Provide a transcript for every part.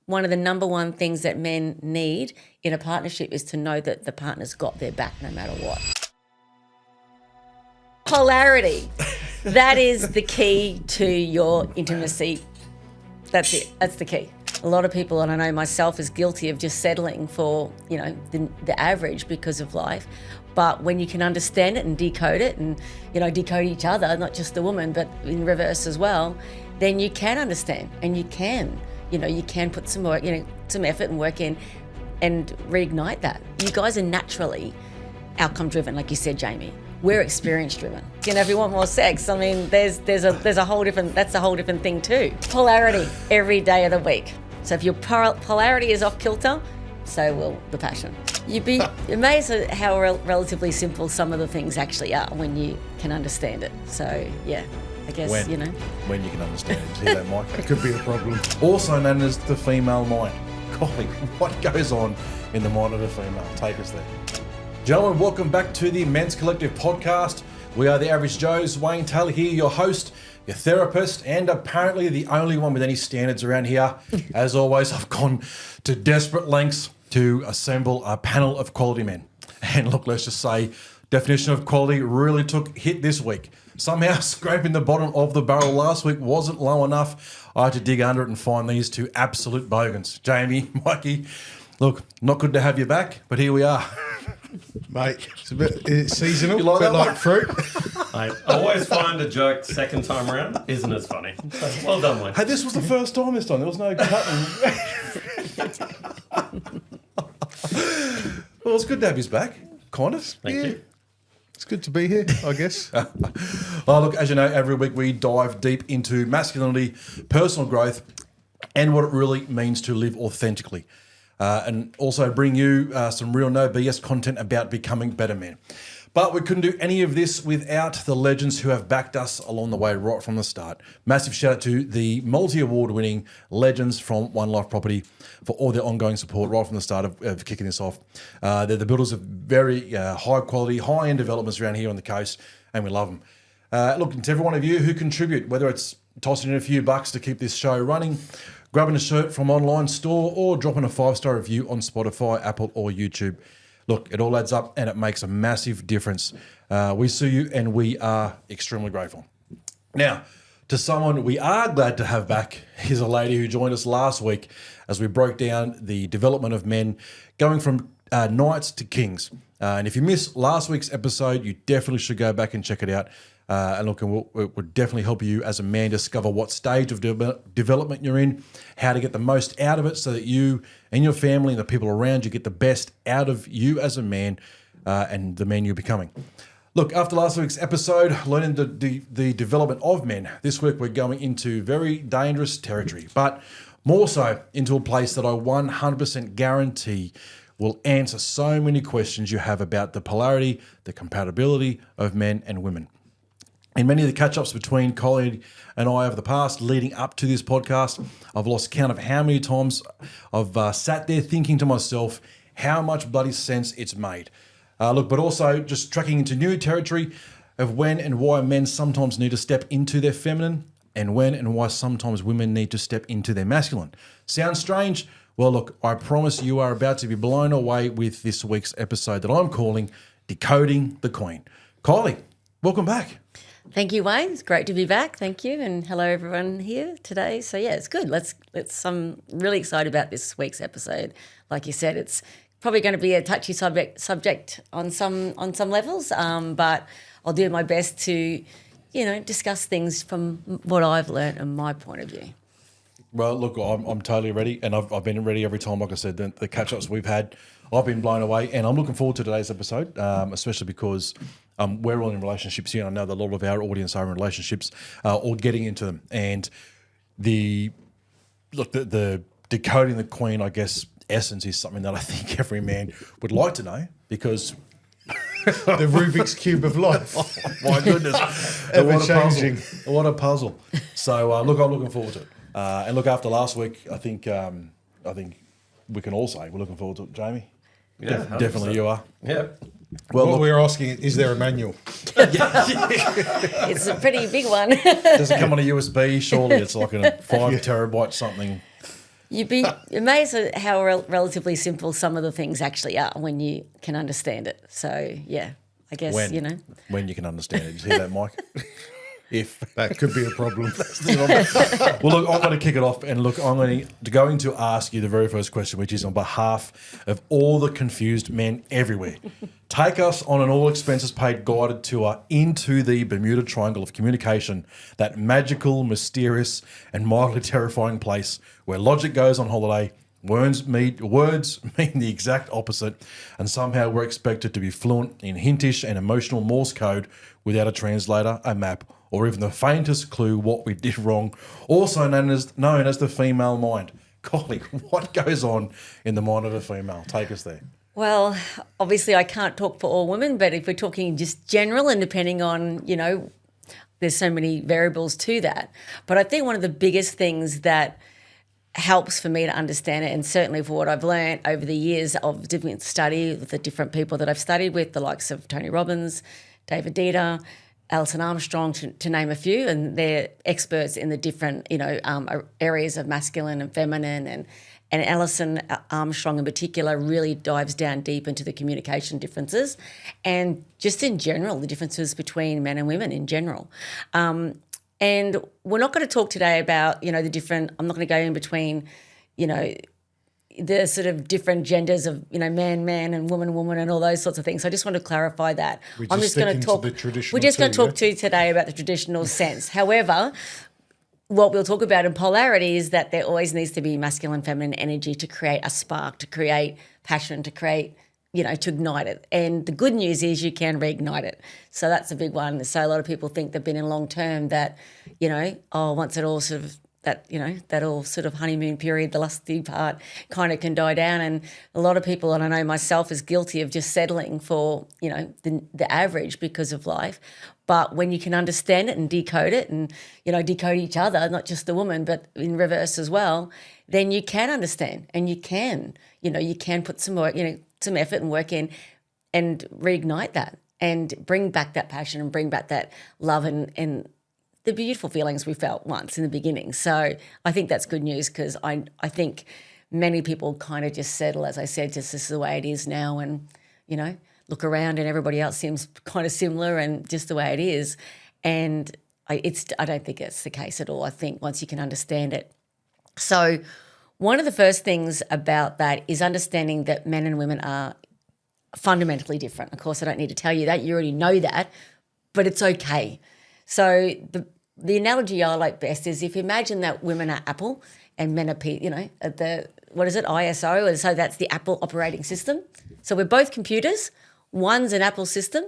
one of the number one things that men need in a partnership is to know that the partner's got their back no matter what. Polarity. That is the key to your intimacy. That's it. That's the key. A lot of people, and I know myself, is guilty of just settling for, the average because of life. But when you can understand it and decode it and, decode each other, not just the woman, but in reverse as well, then you can understand and you can put some work, some effort and work in and reignite that. You guys are naturally outcome driven, like you said, Jamie. We're experience driven. If you want more sex, I mean, there's a whole different, that's a whole different thing too. Polarity every day of the week. So if your polarity is off kilter, so will the passion. You'd be amazed at how relatively simple some of the things actually are when you can understand it. So yeah, I guess, When you can understand it. See that, Mike? It could be a problem. Also known as the female mind. Golly, what goes on in the mind of a female? Take us there. Gentlemen, welcome back to the Men's Collective podcast. We are the Average Joes. Wayne Taylor here, your host, your therapist, and apparently the only one with any standards around here. As always, I've gone to desperate lengths to assemble a panel of quality men. And look, let's just say, definition of quality really took hit this week. Somehow scraping the bottom of the barrel last week wasn't low enough. I had to dig under it and find these two absolute bogans. Jamie, Mikie, look, not good to have you back, but here we are. Mate, it's seasonal, You like a bit that like one? fruit. I always find a joke second time around isn't as funny. So, well done, Wayne. Hey, this was the first time this time. There was no cutting. Well, it's good to have you back, kind of. Thank you. It's good to be here, I guess. Oh, look, as you know, every week we dive deep into masculinity, personal growth, and what it really means to live authentically. And also bring you some real no BS content about becoming better men. But we couldn't do any of this without the legends who have backed us along the way right from the start. Massive shout out to the multi-award winning legends from One Life Property for all their ongoing support right from the start of kicking this off. They're the builders of very high quality, high-end developments around here on the coast, and we love them. Look, and to every one of you who contribute, whether it's tossing in a few bucks to keep this show running, grabbing a shirt from online store, or dropping a 5-star review on Spotify, Apple, or YouTube. Look, it all adds up and it makes a massive difference. We see you and we are extremely grateful. Now, to someone we are glad to have back is a lady who joined us last week as we broke down the development of men going from knights to kings. And if you missed last week's episode, you definitely should go back and check it out. And look, it will definitely help you as a man discover what stage of development you're in, how to get the most out of it so that you and your family and the people around you get the best out of you as a man and the man you're becoming. Look, after last week's episode, learning the development of men, this week we're going into very dangerous territory, but more so into a place that I 100% guarantee will answer so many questions you have about the polarity, the compatibility of men and women. In many of the catch-ups between Kylie and I over the past leading up to this podcast, I've lost count of how many times I've sat there thinking to myself how much bloody sense it's made. Look, but also just tracking into new territory of when and why men sometimes need to step into their feminine and when and why sometimes women need to step into their masculine. Sounds strange? Well, look, I promise you are about to be blown away with this week's episode that I'm calling Decoding the Queen. Kylie, welcome back. Thank you, Wayne. It's great to be back. Thank you. And hello, everyone here today. So, yeah, it's good. I'm really excited about this week's episode. Like you said, it's probably going to be a touchy subject on some levels, but I'll do my best to, discuss things from what I've learned and my point of view. Well, look, I'm totally ready, and I've been ready every time. Like I said, the catch-ups we've had, I've been blown away, and I'm looking forward to today's episode, especially because we're all in relationships here, and I know that a lot of our audience are in relationships or getting into them. And the decoding the queen, I guess, essence is something that I think every man would like to know because The Rubik's Cube of life. oh, my goodness, Ever changing. What a puzzle. So look, I'm looking forward to it. And look, after last week, I think we can all say we're looking forward to it, Jamie. Yeah, Definitely you are. Yeah. Well, What look, we're asking is there a manual? It's a pretty big one. does it come on a USB? Surely it's like a 5 terabyte something. You'd be amazed at how relatively simple some of the things actually are when you can understand it. So, yeah, I guess, when you can understand it. You hear that, Mike? If That could be a problem. well, look, I'm going to kick it off, and look, I'm going to ask you the very first question, which is on behalf of all the confused men everywhere. Take us on an all expenses paid guided tour into the Bermuda Triangle of communication, that magical, mysterious, and mildly terrifying place where logic goes on holiday. Words mean the exact opposite, and somehow we're expected to be fluent in hintish and emotional Morse code without a translator, a map, or even the faintest clue what we did wrong, also known as the female mind. Kylie, what goes on in the mind of a female? Take us there. Well, obviously I can't talk for all women, but if we're talking just general and depending on, there's so many variables to that. But I think one of the biggest things that helps for me to understand it, and certainly for what I've learned over the years of different study with the different people that I've studied with, the likes of Tony Robbins, David Dieter, Alison Armstrong, to name a few, and they're experts in the different, areas of masculine and feminine, and Alison Armstrong in particular really dives down deep into the communication differences and just in general, the differences between men and women in general. And we're not going to talk today about, the different, I'm not going to go in between, the sort of different genders of, man, and woman, and all those sorts of things. So I just want to clarify that. I'm just going to talk. We're just going to talk to you today about the traditional sense. However, what we'll talk about in polarity is that there always needs to be masculine, feminine energy to create a spark, to create passion, to create, to ignite it. And the good news is you can reignite it. So that's a big one. So a lot of people think they've been in long term that, once it all sort of, that all sort of honeymoon period, the lusty part kind of can die down. And a lot of people, and I know myself, is guilty of just settling for, the average because of life. But when you can understand it and decode it and, decode each other, not just the woman, but in reverse as well, then you can understand and you can put some work, some effort and work in and reignite that and bring back that passion and bring back that love and the beautiful feelings we felt once in the beginning. So I think that's good news because I think many people kind of just settle, as I said, just this is the way it is now and, look around and everybody else seems kind of similar and just the way it is. And I don't think it's the case at all. I think once you can understand it. So one of the first things about that is understanding that men and women are fundamentally different. Of course, I don't need to tell you that. You already know that, but it's okay. So the analogy I like best is if you imagine that women are Apple and men are, ISO, and so that's the Apple operating system. So we're both computers. One's an Apple system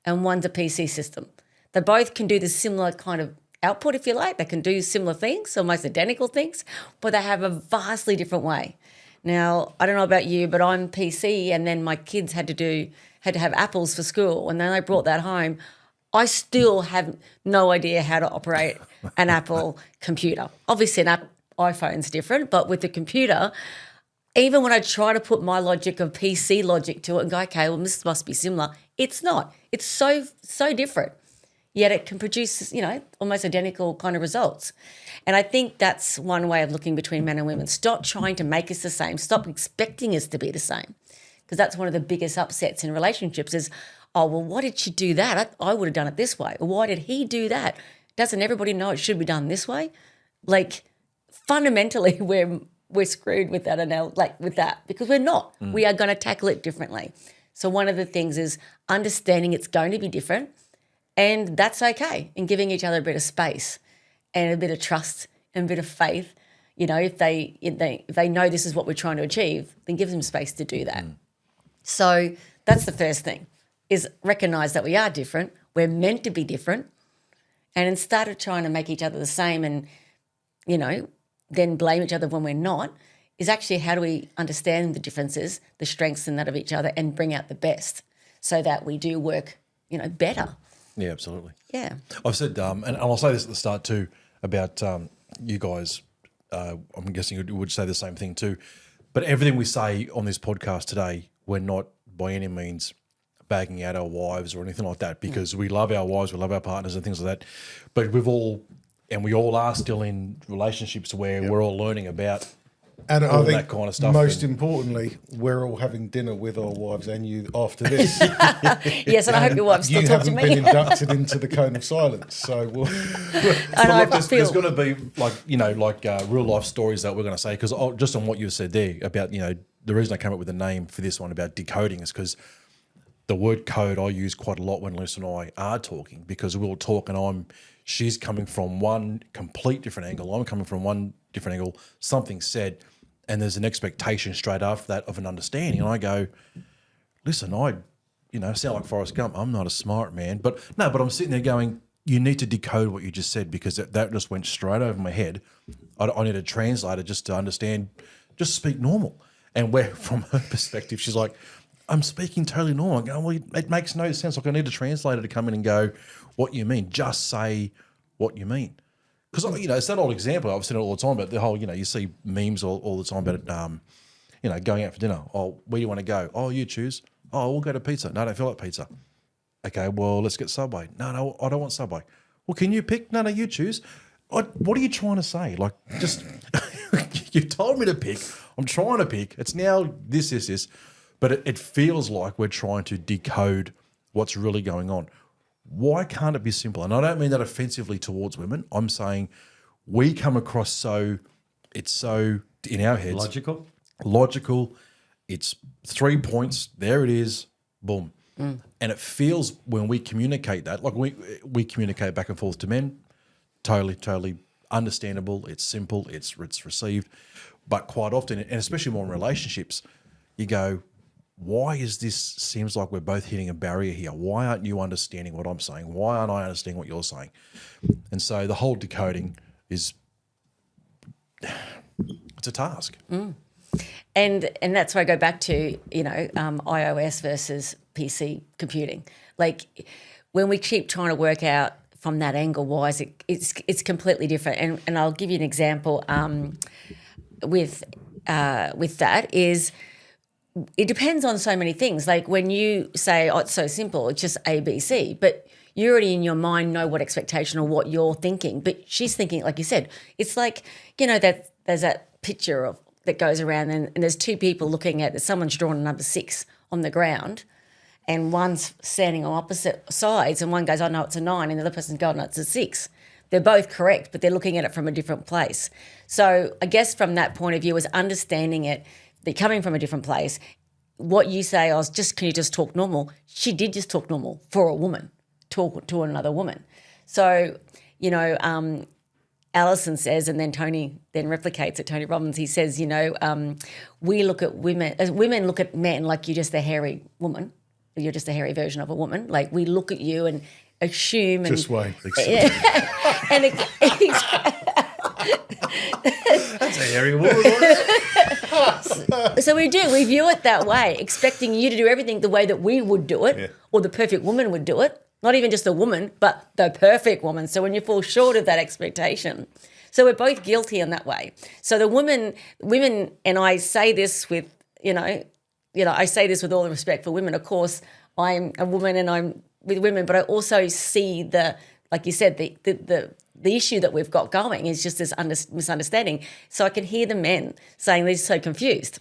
and one's a PC system. They both can do the similar kind of output, if you like. They can do similar things, almost identical things, but they have a vastly different way. Now, I don't know about you, but I'm PC and then my kids had to have Apples for school and then they brought that home. I still have no idea how to operate an Apple computer. Obviously, an iPhone's different, but with the computer, even when I try to put my logic of PC logic to it and go, okay, well, this must be similar, it's not. It's so different. Yet it can produce, almost identical kind of results. And I think that's one way of looking between men and women. Stop trying to make us the same. Stop expecting us to be the same. Because that's one of the biggest upsets in relationships is, oh, well, why did she do that? I would have done it this way. Or why did he do that? Doesn't everybody know it should be done this way? Like, fundamentally, we're screwed with that, because we're not. We are going to tackle it differently. So one of the things is understanding it's going to be different, and that's okay, and giving each other a bit of space and a bit of trust and a bit of faith. If they know this is what we're trying to achieve, then give them space to do that. So that's the first thing, is recognise that we are different. We're meant to be different, and instead of trying to make each other the same and, then blame each other when we're not, is actually how do we understand the differences, the strengths in that of each other, and bring out the best so that we do work, better. Yeah, absolutely. Yeah. I've said, and I'll say this at the start too, about you guys, I'm guessing you would say the same thing too, but everything we say on this podcast today, we're not by any means bagging out our wives or anything like that, because we love our wives, we love our partners and things like that, but we all are still in relationships where we're all learning about And I all think that kind of stuff. most importantly, we're all having dinner with our wives and you after this. Yes, and I hope your wife still You talks to haven't been me. inducted into the cone of silence, so we'll. And I There's feel going to be real life stories that we're going to say, because just on what you said there about, the reason I came up with the name for this one about decoding is because the word code I use quite a lot when Lisa and I are talking, because we'll talk and she's coming from one complete different angle. I'm coming from one different angle. Something's said, and there's an expectation straight after that of an understanding. And I go, listen, I sound like Forrest Gump. I'm not a smart man. But I'm sitting there going, you need to decode what you just said, because that just went straight over my head. I need a translator just to understand, just speak normal. And where, from her perspective, she's like, I'm speaking totally normal. I go, well, it makes no sense. Like, I need a translator to come in and go, what you mean? Just say what you mean. Because, it's that old example. I've seen it all the time, but the whole, you see memes all the time about, going out for dinner. Oh, where do you want to go? Oh, you choose. Oh, we'll go to pizza. No, I don't feel like pizza. Okay, well, let's get Subway. No, I don't want Subway. Well, can you pick? No, you choose. What are you trying to say? Like, just, you told me to pick. I'm trying to pick. It's now this. But it feels like we're trying to decode what's really going on. Why can't it be simple? And I don't mean that offensively towards women. I'm saying we come across it's so in our heads. Logical. It's 3 points. There it is. Boom. And it feels when we communicate that, like we communicate back and forth to men, totally understandable. It's simple. It's received. But quite often, and especially more in relationships, you go, why is this, seems like we're both hitting a barrier here? Why aren't you understanding what I'm saying? Why aren't I understanding what you're saying? And so the whole decoding it's a task. And that's where I go back to, iOS versus PC computing. Like, when we keep trying to work out from that angle, why is it's completely different. And I'll give you an example with that is, it depends on so many things. Like, when you say, oh, it's so simple, it's just A, B, C, but you already in your mind know what expectation or what you're thinking. But she's thinking, like you said, it's like, that there's that picture that goes around and there's two people looking at it. Someone's drawn a number 6 on the ground and one's standing on opposite sides and one goes, oh, no, it's a 9, and the other person's going, no, it's a 6. They're both correct, but they're looking at it from a different place. So I guess from that point of view is understanding it, they're coming from a different place. What you say, can you just talk normal? She did just talk normal for a woman, talk to another woman. So, Alison says, and then Tony then replicates it, Tony Robbins, he says, we look at women look at men like you're just a hairy woman. You're just a hairy version of a woman. Like, we look at you and assume. Just wait. And That's a hairy woman. So we view it that way, expecting you to do everything the way that we would do it, or the perfect woman would do it. Not even just a woman, but the perfect woman. So when you fall short of that expectation. So we're both guilty in that way. So the women, and I say this with, I say this with all the respect for women. Of course, I'm a woman and I'm with women, but I also see like you said, the issue that we've got going is just this misunderstanding. So I can hear the men saying they're so confused.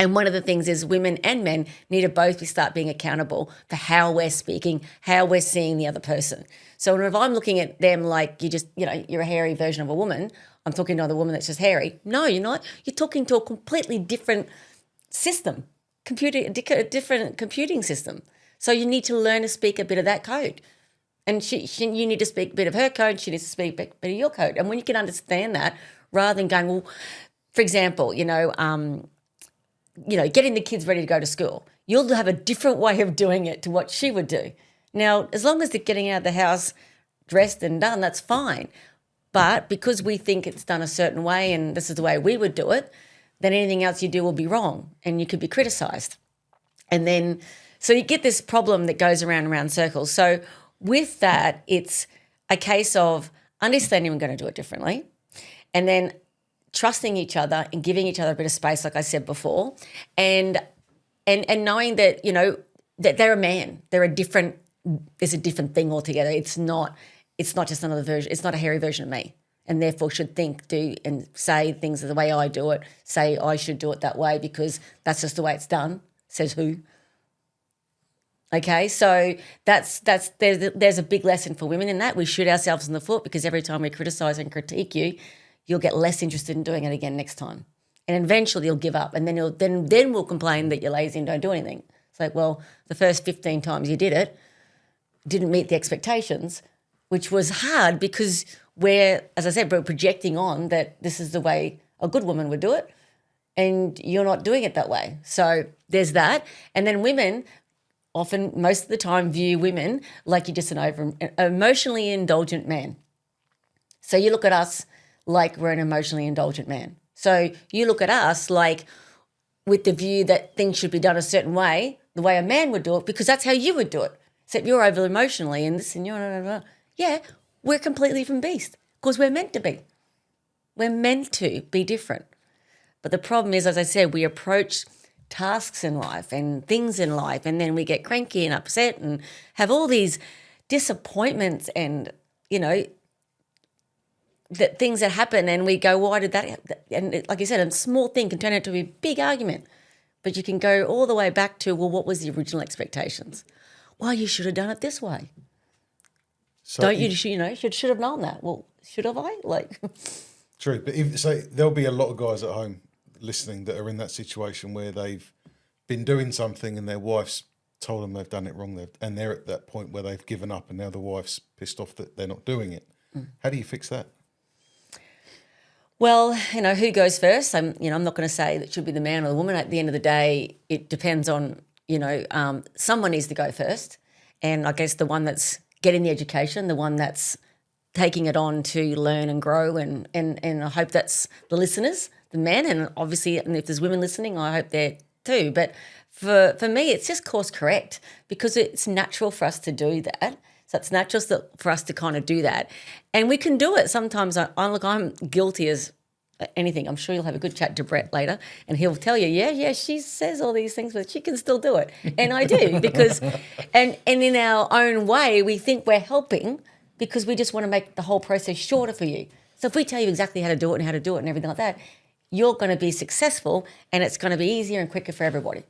And one of the things is women and men need to both start being accountable for how we're speaking, how we're seeing the other person. So if I'm looking at them like you're a hairy version of a woman, I'm talking to another woman that's just hairy. No, you're not. You're talking to a completely different system, different computing system. So you need to learn to speak a bit of that code. And you need to speak a bit of her code, she needs to speak a bit of your code. And when you can understand that, rather than going, well, for example, getting the kids ready to go to school, you'll have a different way of doing it to what she would do. Now, as long as they're getting out of the house dressed and done, that's fine. But because we think it's done a certain way and this is the way we would do it, then anything else you do will be wrong and you could be criticised. And then, so you get this problem that goes around circles. So with that, it's a case of understanding we're going to do it differently, and then trusting each other and giving each other a bit of space, like I said before, and knowing that, that they're a man. There's a different thing altogether. It's not just another version. It's not a hairy version of me. and therefore should think, do, and say things the way I do it, say I should do it that way because that's just the way it's done, says who? Okay, so there's a big lesson for women in that. We shoot ourselves in the foot because every time we criticise and critique you, you'll get less interested in doing it again next time. And eventually you'll give up, and then we'll complain that you're lazy and don't do anything. It's like, well, the first 15 times you did it didn't meet the expectations, which was hard because we're projecting on that this is the way a good woman would do it, and you're not doing it that way. So there's that. And then women often, most of the time, view women like you're just an emotionally indulgent man. So you look at us like we're an emotionally indulgent man. So you look at us like with the view that things should be done a certain way, the way a man would do it, because that's how you would do it. Except you're over emotionally and this and you're, yeah, we're completely different beasts because we're meant to be. We're meant to be different. But the problem is, as I said, we approach tasks in life and things in life, and then we get cranky and upset and have all these disappointments and, that things that happen, and we go, why did that happen? And like you said, a small thing can turn into a big argument. But you can go all the way back to, well, what was the original expectations? Well, you should have done it this way. So should have known that. Well, should have I? True, but there'll be a lot of guys at home listening that are in that situation where they've been doing something and their wife's told them they've done it wrong, and they're at that point where they've given up, and now the wife's pissed off that they're not doing it. How do you fix that? Well, who goes first? I'm not going to say that it should be the man or the woman. At the end of the day, it depends on, someone needs to go first. And I guess the one that's getting the education, the one that's taking it on to learn and grow, and I hope that's the listeners, the men, and obviously, and if there's women listening, I hope they're too. But for me, it's just course correct because it's natural for us to do that. So it's natural for us to kind of do that. And we can do it. Sometimes I'm guilty as anything. I'm sure you'll have a good chat to Brett later and he'll tell you, yeah, she says all these things, but she can still do it. And I do because, and in our own way, we think we're helping because we just want to make the whole process shorter for you. So if we tell you exactly how to do it and everything like that, you're going to be successful and it's going to be easier and quicker for everybody.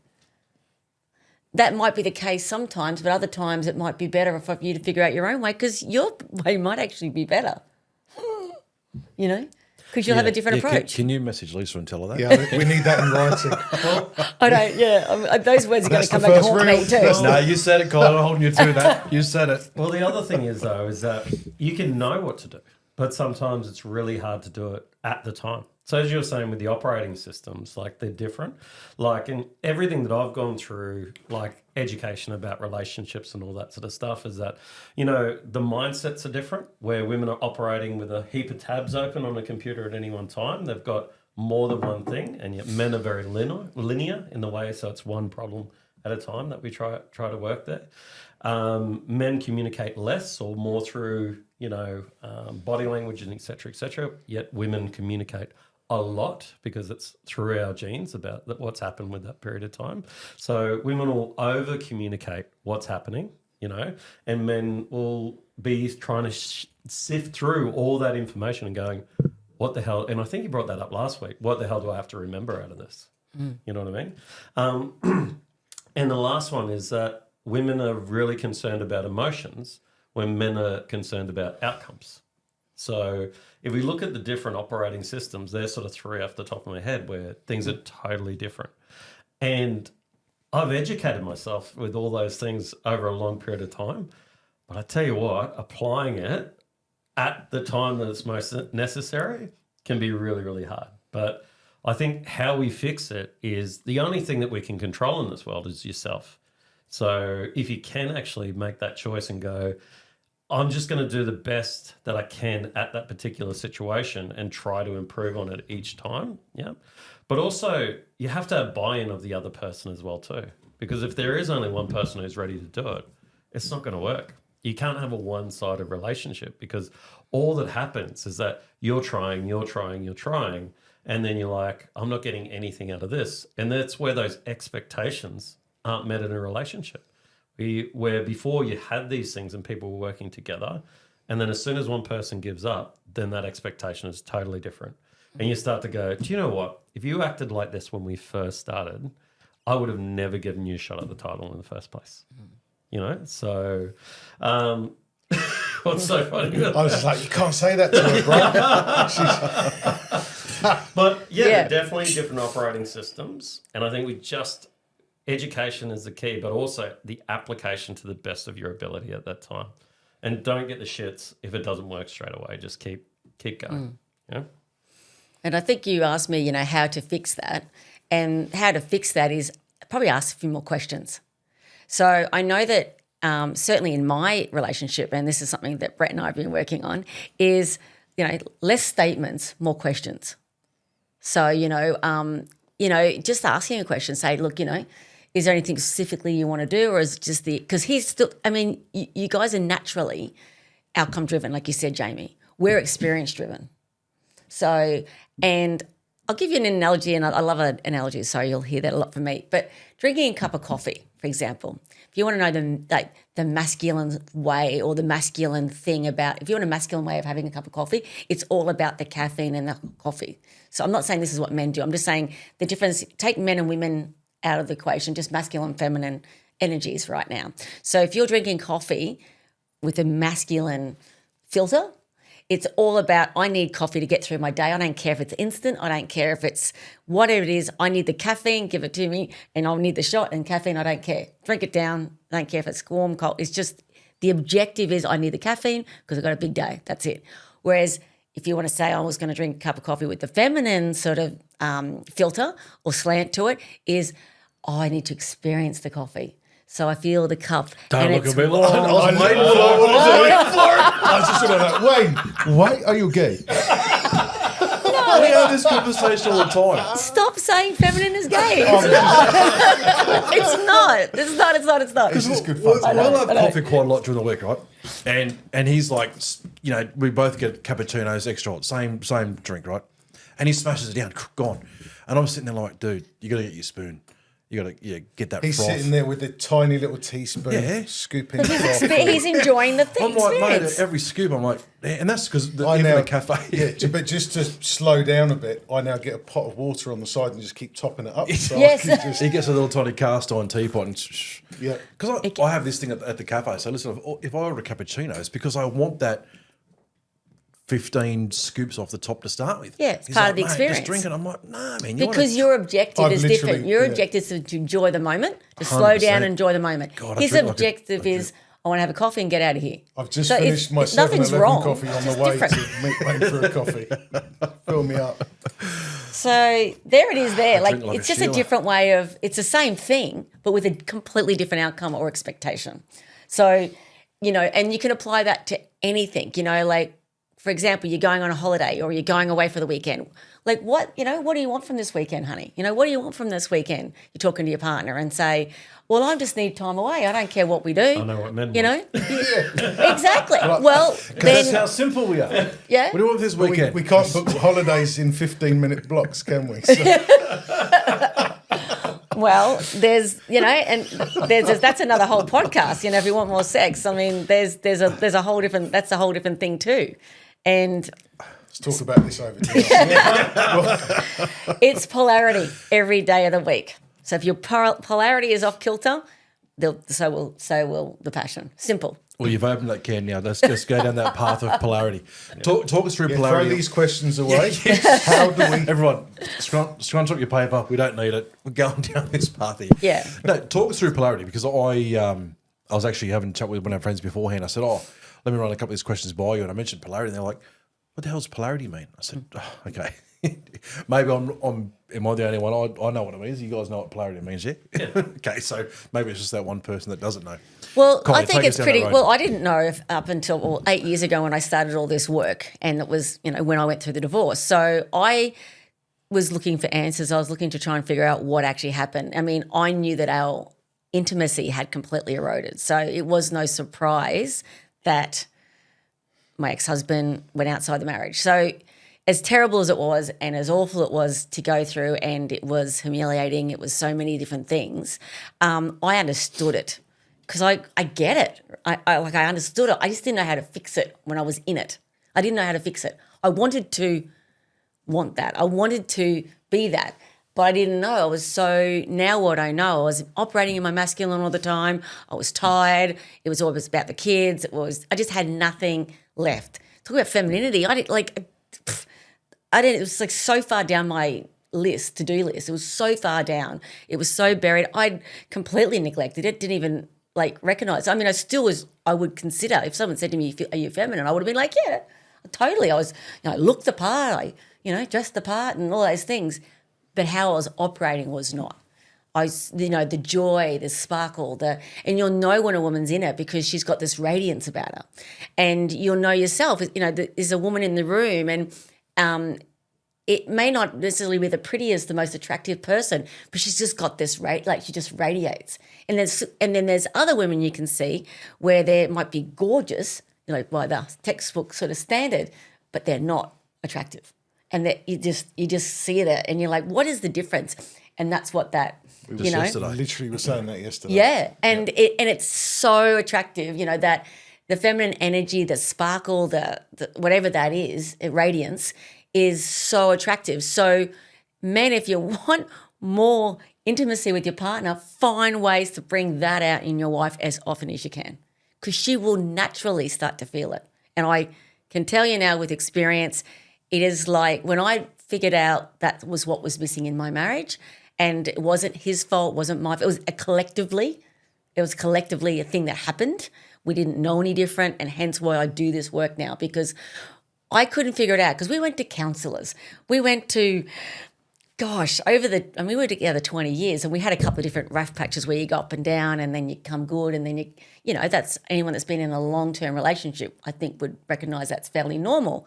That might be the case sometimes, but other times it might be better for you to figure out your own way because your way might actually be better, because you'll have a different approach. Can you message Lisa and tell her that? Yeah, we need that in writing. I don't, those words are going to come back and haunt me too. No, you said it, Colin. I'm holding you to that. You said it. Well, the other thing is, though, is that you can know what to do, but sometimes it's really hard to do it at the time. So as you were saying with the operating systems, they're different. In everything that I've gone through, education about relationships and all that sort of stuff is that, the mindsets are different where women are operating with a heap of tabs open on a computer at any one time. They've got more than one thing, and yet men are very linear in the way, so it's one problem at a time that we try to work there. Men communicate less or more through, body language and et cetera, yet women communicate a lot because it's through our genes about what's happened with that period of time. So women will over communicate what's happening, and men will be trying to sift through all that information and going, what the hell? And I think you brought that up last week. What the hell do I have to remember out of this? You know what I mean? And the last one is that women are really concerned about emotions when men are concerned about outcomes. So if we look at the different operating systems, there's sort of three off the top of my head where things are totally different. And I've educated myself with all those things over a long period of time. But I tell you what, applying it at the time that it's most necessary can be really, really hard. But I think how we fix it is the only thing that we can control in this world is yourself. So if you can actually make that choice and go, I'm just going to do the best that I can at that particular situation and try to improve on it each time. Yeah. But also you have to have buy-in of the other person as well too. Because if there is only one person who's ready to do it, it's not going to work. You can't have a one-sided relationship because all that happens is that you're trying, and then you're like, I'm not getting anything out of this. And that's where those expectations aren't met in a relationship. Where before you had these things and people were working together, and then as soon as one person gives up, then that expectation is totally different. And you start to go, do you know what? If you acted like this when we first started, I would have never given you a shot at the title in the first place. You know? So what's so funny? I was just like, you can't say that to her, bro. But they're definitely different operating systems. And I think education is the key, but also the application to the best of your ability at that time. And don't get the shits if it doesn't work straight away. Just keep going. Yeah. And I think you asked me, how to fix that. And how to fix that is probably ask a few more questions. So I know that certainly in my relationship, and this is something that Brett and I have been working on, is, less statements, more questions. So, just asking a question, say, look, is there anything specifically you want to do, or is it just because he's still, you guys are naturally outcome driven, like you said, Jamie. We're experience driven. So, and I'll give you an analogy, and I love analogies, so you'll hear that a lot from me. But drinking a cup of coffee, for example, if you want to know the masculine way or the masculine thing about, if you want a masculine way of having a cup of coffee, it's all about the caffeine in the coffee. So I'm not saying this is what men do. I'm just saying the difference, take men and women out of the equation, just masculine, feminine energies right now. So if you're drinking coffee with a masculine filter, it's all about, I need coffee to get through my day. I don't care if it's instant. I don't care if it's whatever it is. I need the caffeine, give it to me, and I'll need the shot. And caffeine, I don't care. Drink it down. I don't care if it's warm, cold. It's just the objective is I need the caffeine because I've got a big day. That's it. Whereas if you want to say I was going to drink a cup of coffee with the feminine sort of filter or slant to it is, I need to experience the coffee. So I feel the cup. Don't and look it's at me. warm. I was waiting for I was just sort of like, Wayne, are you gay? We have this conversation all the time. Stop saying feminine is gay. It's not. It's not. It's not. This is good We'll fun. have coffee quite a lot during the week, right? And he's like, we both get cappuccinos extra hot, same drink, right? And he smashes it down, gone. And I'm sitting there like, dude, you got to get your spoon. You got to get that He's froth. sitting there with a tiny little teaspoon, scooping froth. He's enjoying the thing. I'm like, experience. mate, every scoop, I'm like, and that's because even I now, the cafe. but just to slow down a bit, I now get a pot of water on the side and just keep topping it up. So Yes. I can just, He gets a little tiny cast iron teapot and yeah. because I have this thing at the cafe. So listen, if I order a cappuccino, it's because I want that 15 scoops off the top to start with. Yeah, it's He's part like, of the "Mate, experience." Just drink it. I'm like, nah, man. Because your objective I've is literally- different. Your yeah. objective is to enjoy the moment, to 100%. slow down and enjoy the moment. God, I His drink like a- objective is, I want to have a coffee and get out of here. I've just So finished my nothing's 7-Eleven wrong. coffee on It's the just way different. to meet Wayne for a coffee. Fill me up. So there it is there. drink like It's a just Sheila. a different way of, it's the same thing, but with a completely different outcome or expectation. So, and you can apply that to anything, like, for example, you're going on a holiday or you're going away for the weekend. Like what do you want from this weekend, honey? What do you want from this weekend? You're talking to your partner and say, well, I just need time away. I don't care what we do. I know what men want. Exactly. Well, That's how then, simple we are. yeah. What do you want this weekend? We can't book holidays in 15-minute blocks, can we? So, Well, there's that's another whole podcast. If you want more sex, there's a whole different, that's a whole different thing too. And let's talk about this over here. it's polarity every day of the week. So if your polarity is off kilter, so will the passion. Simple. Well, you've opened that can now. Let's go down that path of polarity. Talk us through Throw polarity. these questions away. How do we? Everyone, scrunch up your paper. We don't need it. We're going down this path here. Yeah. No, talk us through polarity because I was actually having a chat with one of our friends beforehand. I said, let me run a couple of these questions by you. And I mentioned polarity. And they're like, what the hell does polarity mean? I said, okay. Maybe am I the only one? I know what it means. You guys know what polarity means, yeah? Okay, so maybe it's just that one person that doesn't know. Well, Kylie, I think take it's us down that pretty. road. Well, I didn't know up until 8 years ago when I started all this work, and it was when I went through the divorce. So I was looking for answers. I was looking to try and figure out what actually happened. I knew that our intimacy had completely eroded, so it was no surprise that my ex-husband went outside the marriage. So as terrible as it was and as awful it was to go through, and it was humiliating, it was so many different things, I understood it because I get it. I understood it. I just didn't know how to fix it when I was in it. I didn't know how to fix it. I wanted to want that. I wanted to be that. But I didn't know. Now what I know, I was operating in my masculine all the time. I was tired. It was always about the kids. I just had nothing left. Talk about femininity. It was like so far down my to-do list. It was so far down. It was so buried. I'd completely neglected it. Didn't even recognize. I mean, I would consider, if someone said to me, are you feminine? I would have been like, yeah, totally. I was, I looked the part, dressed the part and all those things. But how I was operating was not. The joy, the sparkle, and you'll know when a woman's in it because she's got this radiance about her. And you'll know yourself, there's a woman in the room and it may not necessarily be the prettiest, the most attractive person, but she's just got this she just radiates. And then there's other women you can see where they might be gorgeous, by the textbook sort of standard, but they're not attractive. And that you just see that and you're like, what is the difference? And that's what that, yesterday. Literally were saying that yesterday. Yeah. And it's so attractive, that the feminine energy, the sparkle, the whatever that is, radiance is so attractive. So men, if you want more intimacy with your partner, find ways to bring that out in your wife as often as you can because she will naturally start to feel it. And I can tell you now with experience, it is like when I figured out that was what was missing in my marriage and it wasn't his fault, wasn't my fault. It was collectively a thing that happened. We didn't know any different and hence why I do this work now because I couldn't figure it out because we went to counsellors. We went to, we were together 20 years and we had a couple of different rough patches where you go up and down and then you come good and then that's anyone that's been in a long-term relationship I think would recognise that's fairly normal.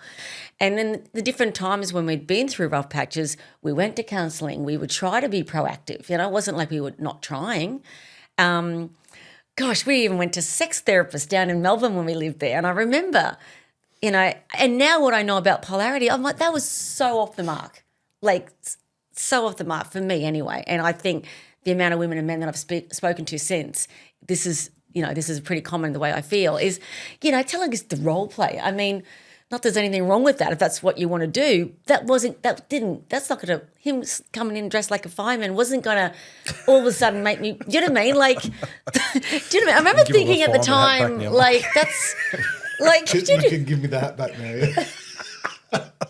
And then the different times when we'd been through rough patches, we went to counselling. We would try to be proactive. It wasn't like we were not trying. We even went to sex therapists down in Melbourne when we lived there. And I remember, and now what I know about polarity, I'm like, that was so off the mark. So off the mark for me anyway. And I think the amount of women and men that I've spoken to since, this is pretty common the way I feel, is, telling us the role play. I mean, not there's anything wrong with that if that's what you want to do. That's not going to, him coming in dressed like a fireman wasn't going to all of a sudden make me, do you know what I mean? Do you know what I mean? I remember thinking at the time, that's, you can give me the hat back now, yeah?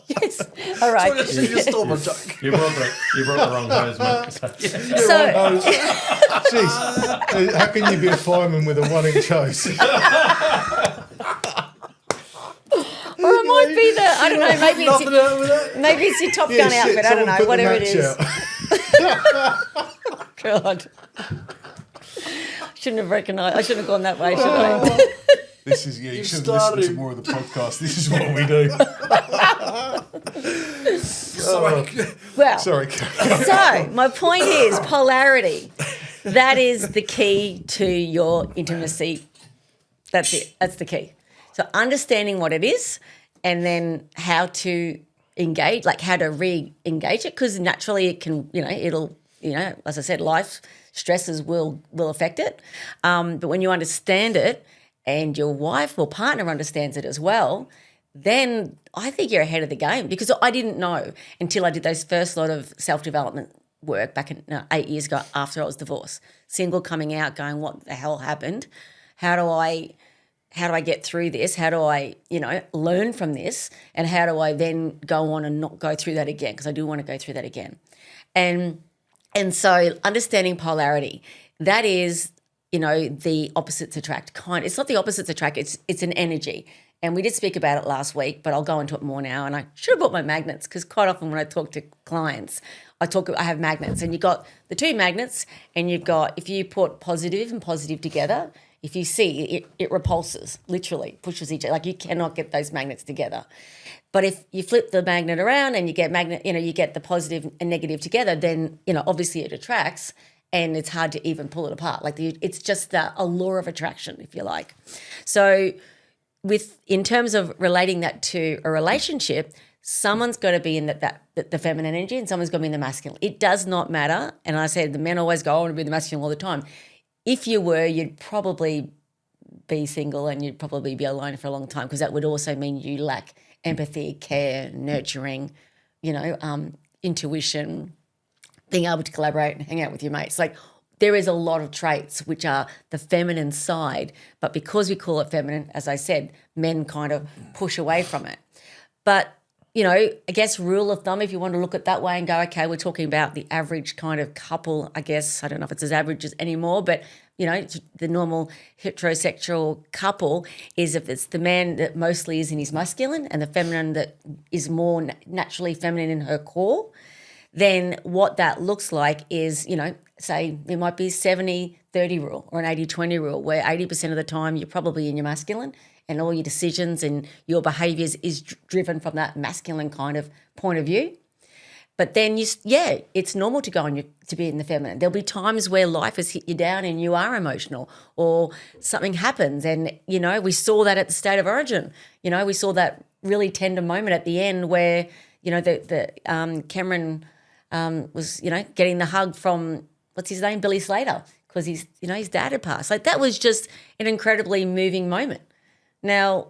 Yes. All right. You just stole my joke. You brought the wrong hose, mate. Jeez, how can you be a fireman with a 1-inch hose? Or it might be I don't know, maybe it's your Top Gun outfit, I don't know, whatever it is. God. I shouldn't have gone that way, should I? This is, you should listen to more of the podcast. This is what we do. Sorry. So my point is polarity. That is the key to your intimacy. That's it. That's the key. So understanding what it is and then how to engage, how to re-engage it, because naturally it can, it'll, as I said, life stresses will affect it. But when you understand it, and your wife or partner understands it as well, then I think you're ahead of the game because I didn't know until I did those first lot of self-development work back in 8 years ago after I was divorced. Single, coming out, going, what the hell happened? How do I get through this? How do I, learn from this? And how do I then go on and not go through that again? Because I do want to go through that again. And so understanding polarity, that is, the opposites attract kind. It's not the opposites attract, it's an energy. And we did speak about it last week, but I'll go into it more now. And I should have bought my magnets because quite often when I talk to clients, I have magnets. And you've got the two magnets and you've got, if you put positive and positive together, if you see, it repulses, literally pushes each other. You cannot get those magnets together. But if you flip the magnet around and you get you get the positive and negative together, then, obviously it attracts. And it's hard to even pull it apart. It's just a law of attraction, if you like. So in terms of relating that to a relationship, someone's got to be in the feminine energy and someone's got to be in the masculine. It does not matter. And I said the men always go, I want to be the masculine all the time. If you were, you'd probably be single and you'd probably be alone for a long time because that would also mean you lack empathy, care, nurturing, intuition, being able to collaborate and hang out with your mates. Like, there is a lot of traits which are the feminine side, but because we call it feminine, as I said, men kind of push away from it. But, I guess rule of thumb, if you want to look at that way and go, okay, we're talking about the average kind of couple, I guess, I don't know if it's as average as anymore, but, the normal heterosexual couple is if it's the man that mostly is in his masculine and the feminine that is more naturally feminine in her core, then what that looks like is, say it might be 70-30 rule or an 80-20 rule where 80% of the time you're probably in your masculine and all your decisions and your behaviours is driven from that masculine kind of point of view. But then, it's normal to be in the feminine. There'll be times where life has hit you down and you are emotional or something happens. And, we saw that at the State of Origin. We saw that really tender moment at the end where, Cameron was, getting the hug from, what's his name, Billy Slater, because his dad had passed. Like, that was just an incredibly moving moment. Now,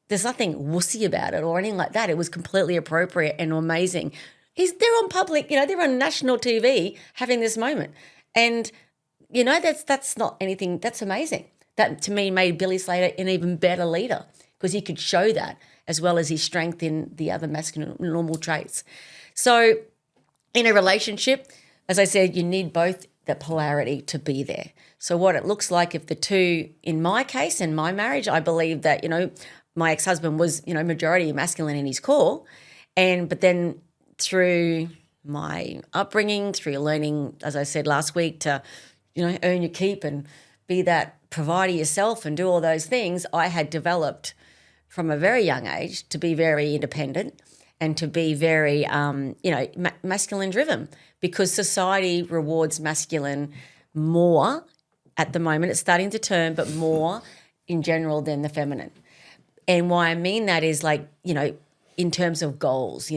there's nothing wussy about it or anything like that. It was completely appropriate and amazing. They're on public, they're on national TV having this moment. And, that's not anything, that's amazing. That, to me, made Billy Slater an even better leader because he could show that as well as his strength in the other masculine normal traits. So in a relationship, as I said, you need both the polarity to be there. So what it looks like if the two, in my case, in my marriage, I believe that, my ex-husband was, majority masculine in his core. But then through my upbringing, through learning, as I said last week, to, earn your keep and be that provider yourself and do all those things, I had developed from a very young age to be very independent and to be very, masculine driven because society rewards masculine more at the moment. It's starting to turn, but more in general than the feminine. And why I mean that is like, in terms of goals,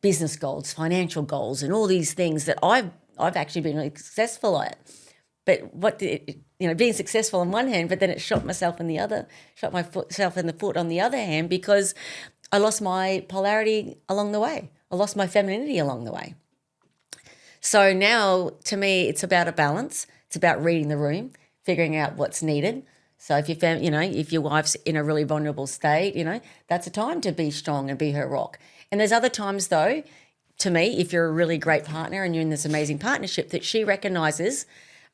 business goals, financial goals, and all these things that I've actually been really successful at. But being successful on one hand, but then it shot myself in the foot on the other hand because I lost my polarity along the way. I lost my femininity along the way. So now, to me, it's about a balance. It's about reading the room, figuring out what's needed. So if if your wife's in a really vulnerable state, that's a time to be strong and be her rock. And there's other times, though, to me, if you're a really great partner and you're in this amazing partnership, that she recognises,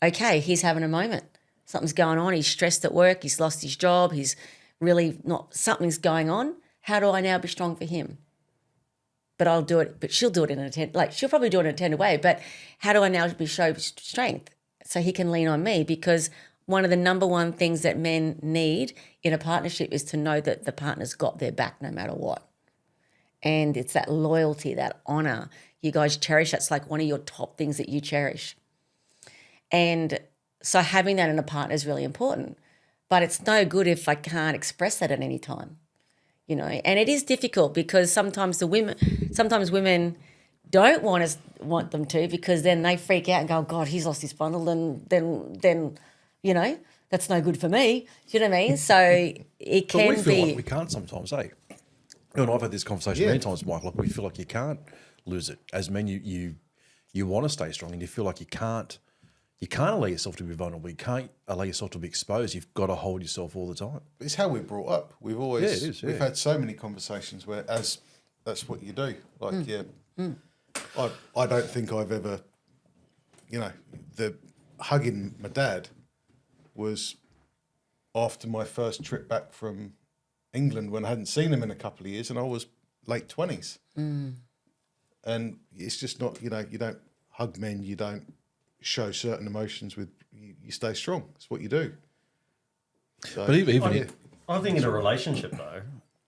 okay, he's having a moment. Something's going on. He's stressed at work. He's lost his job. He's really not. Something's going on. How do I now be strong for him? But I'll do it. But she'll do it in she'll probably do it in a tender way. But how do I now show strength so he can lean on me? Because one of the number one things that men need in a partnership is to know that the partner's got their back no matter what. And it's that loyalty, that honour. You guys cherish. That's like one of your top things that you cherish. And so having that in a partner is really important. But it's no good if I can't express that at any time. And it is difficult because sometimes women don't want them to because then they freak out and go, oh, God, he's lost his bundle, and then that's no good for me. Do you know what I mean? So it can be. But we feel like we can't sometimes, eh? And I've had this conversation many times, Michael. Like we feel like you can't lose it. As men, you want to stay strong, and you feel like you can't allow yourself to be vulnerable. You can't allow yourself to be exposed. You've got to hold yourself all the time. It's how we're brought up. We've always it is, we've had so many conversations where that's what you do. Like I don't think I've ever, the hugging my dad was after my first trip back from England when I hadn't seen him in a couple of years and I was late 20s. And it's just not, you don't hug men, you don't show certain emotions you stay strong. It's what you do. So, but even I think in a relationship though,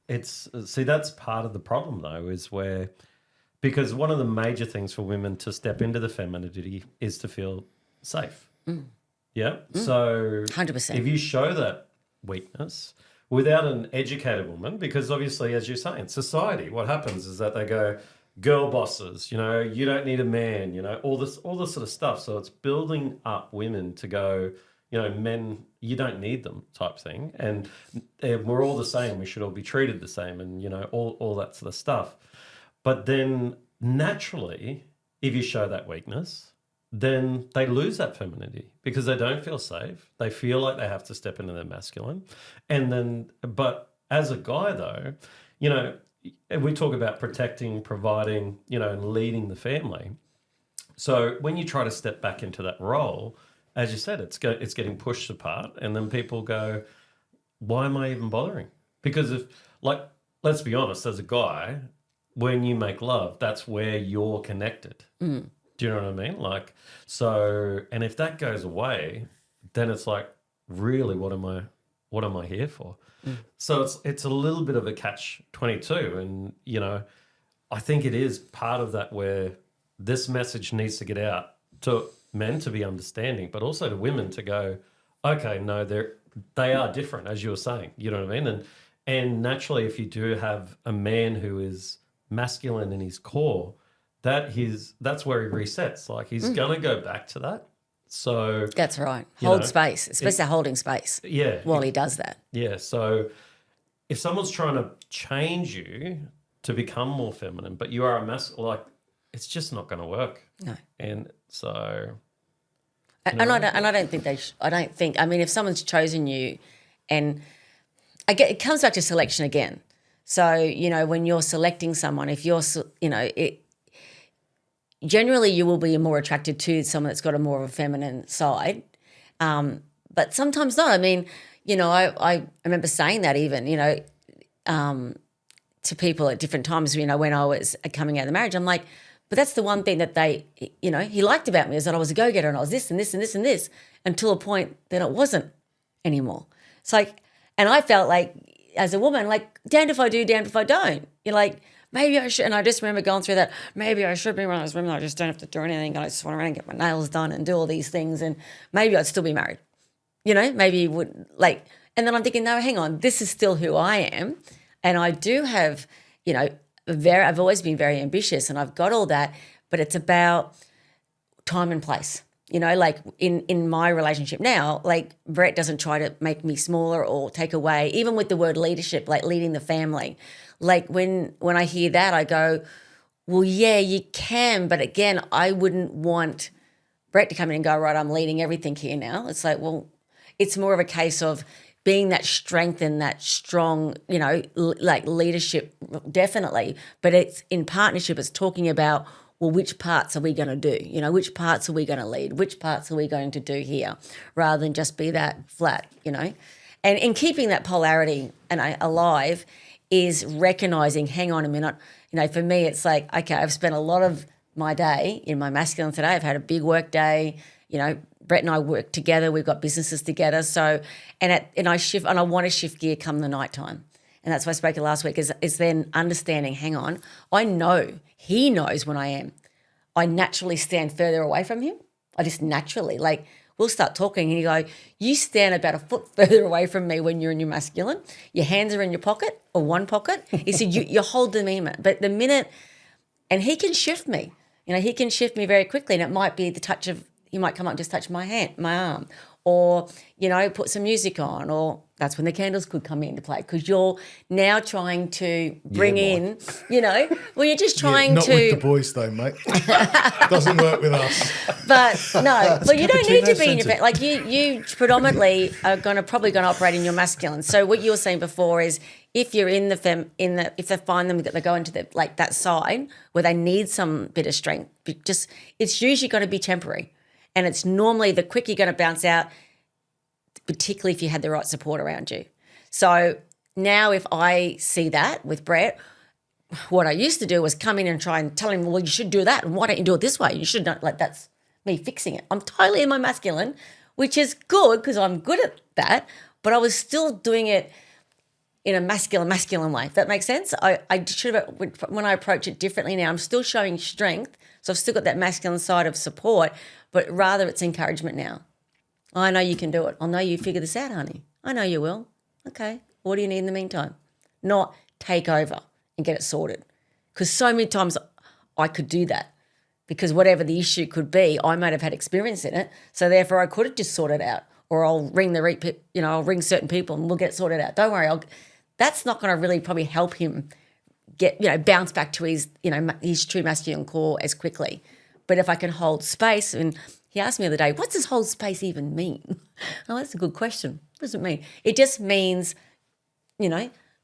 that's part of the problem though, is because one of the major things for women to step into the femininity is to feel safe. Yeah. So 100%. If you show that weakness without an educated woman, because obviously, as you're saying, society, what happens is that they go, girl bosses, you don't need a man, all this sort of stuff. So it's building up women to go, men, you don't need them type thing. And we're all the same. We should all be treated the same and, all that sort of stuff. But then naturally, if you show that weakness, then they lose that femininity because they don't feel safe. They feel like they have to step into their masculine. But as a guy though, we talk about protecting, providing, and leading the family. So when you try to step back into that role, as you said, it's getting pushed apart, and then people go, why am I even bothering? Because let's be honest, as a guy, when you make love, that's where you're connected. Do you know what I mean? And if that goes away, then it's like, really, what am I here for? So it's a little bit of a catch-22, and I think it is part of that where this message needs to get out to men to be understanding, but also to women to go, okay, no, they are different, as you were saying. You know what I mean? And naturally, if you do have a man who is masculine in his core, that's where he resets. Like he's gonna go back to that. So that's right. Hold space, especially holding space. Yeah. While he does that. Yeah. So if someone's trying to change you to become more feminine, but you are a masculine, it's just not going to work. No. And so. And I don't think I mean, if someone's chosen you, and it comes back to selection again. So, when you're selecting someone, if you're, generally you will be more attracted to someone that's got a more of a feminine side. But sometimes not. I mean, I remember saying that even, to people at different times, when I was coming out of the marriage, I'm like, but that's the one thing that he liked about me is that I was a go-getter and I was this and this and this and this until a point that it wasn't anymore. It's like, and I felt like as a woman, damned if I do, damned if I don't. You're like, maybe I should. And I just remember going through that, maybe I should be one of those women. I just don't have to do anything. I just want to run and get my nails done and do all these things. And maybe I'd still be married. Maybe you would and then I'm thinking, no, hang on, this is still who I am. And I do have, I've always been very ambitious and I've got all that, but it's about time and place. In my relationship now, Brett doesn't try to make me smaller or take away, even with the word leadership, leading the family. When I hear that, I go, well, yeah, you can, but again, I wouldn't want Brett to come in and go, right, I'm leading everything here now. It's like, well, it's more of a case of being that strength and that strong, leadership, definitely. But it's in partnership, it's talking about, well, which parts are we going to do? Which parts are we going to lead? Which parts are we going to do here? Rather than just be that flat, And in keeping that polarity alive is recognizing, hang on a minute, for me, it's like, okay, I've spent a lot of my day in my masculine today. I've had a big work day, Brett and I work together. We've got businesses together. So, and I shift, and I want to shift gear come the nighttime. And that's why I spoke to last week is then understanding, hang on, I know, he knows when I naturally stand further away from him. I just naturally, we'll start talking and you go, you stand about a foot further away from me when you're in your masculine. Your hands are in your pocket or one pocket. He said, you hold the movement. But the minute, and he can shift me. He can shift me very quickly, and it might be the touch of, he might come up and just touch my arm, or, put some music on, or that's when the candles could come into play because you're now trying to bring in, well, you're just trying not to. Not with the boys though, mate. Doesn't work with us. But no, but you don't need to be in your, you predominantly are probably going to operate in your masculine. So what you were saying before is if you're in if they find them that they go into that side where they need some bit of strength, it's usually going to be temporary. And it's normally the quick you're going to bounce out, particularly if you had the right support around you. So now if I see that with Brett, what I used to do was come in and try and tell him, well, you should do that. And why don't you do it this way? You should not, that's me fixing it. I'm totally in my masculine, which is good because I'm good at that, but I was still doing it in a masculine way. If that makes sense? I should have, when I approach it differently now, I'm still showing strength. So I've still got that masculine side of support, but rather it's encouragement now. I know you can do it. I know you figure this out, honey. I know you will. Okay. What do you need in the meantime? Not take over and get it sorted. Because so many times I could do that because whatever the issue could be, I might have had experience in it. So therefore I could have just sorted it out or I'll ring I'll ring certain people and we'll get it sorted out. Don't worry, that's not going to really probably help him get, bounce back to his, his true masculine core as quickly. But if I can hold space, and he asked me the other day, what does hold space even mean? Oh, that's a good question. What does it mean? It just means,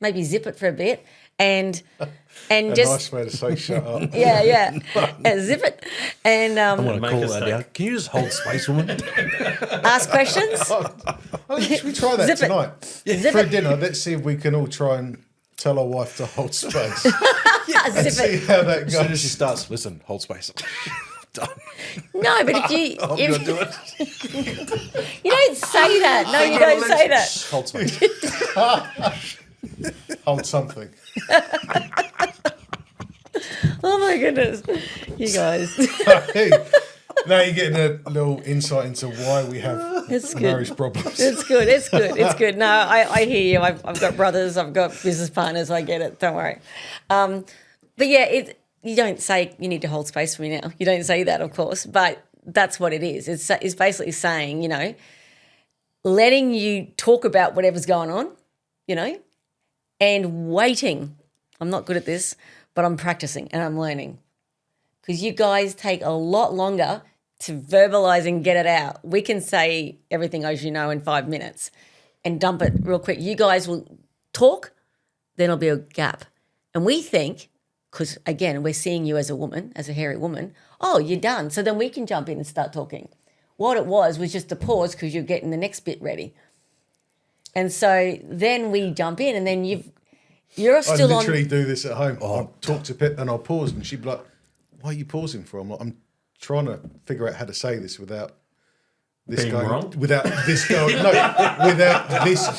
maybe zip it for a bit and A just nice way to say shut up. yeah, zip it and I'm going to Make call a that steak. now. Can you just hold space, woman? ask questions. Oh, should we try that Zip it. tonight? Zip For it. dinner, let's see if we can all try and tell our wife to hold space. Zip See it. how that As soon as goes. she starts, listen, hold space. Done. No, but if you I'm if, going to do it. you don't say that. No, you don't say that. Shh, hold space. Hold something. Oh my goodness, you guys. Hey, now you're getting a little insight into why we have It's good. marriage problems. It's good. It's good. It's good. No, I hear you. I've got brothers. I've got business partners. I get it. Don't worry. But yeah, you don't say you need to hold space for me now. You don't say that, of course. But that's what it is. It's basically saying, letting you talk about whatever's going on, and waiting. I'm not good at this, but I'm practicing and I'm learning. Because you guys take a lot longer to verbalize and get it out. We can say everything as you know in 5 minutes and dump it real quick. You guys will talk, then there'll be a gap. And we think, because again, we're seeing you as a woman, as a hairy woman, oh, you're done. So then we can jump in and start talking. What it was just a pause because you're getting the next bit ready. And so then we jump in and then you're I still on. literally do this at home. I'll talk to Pip and I'll pause and she'd be like, why are you pausing for? I'm like, I'm trying to figure out how to say this without this Being going wrong? without this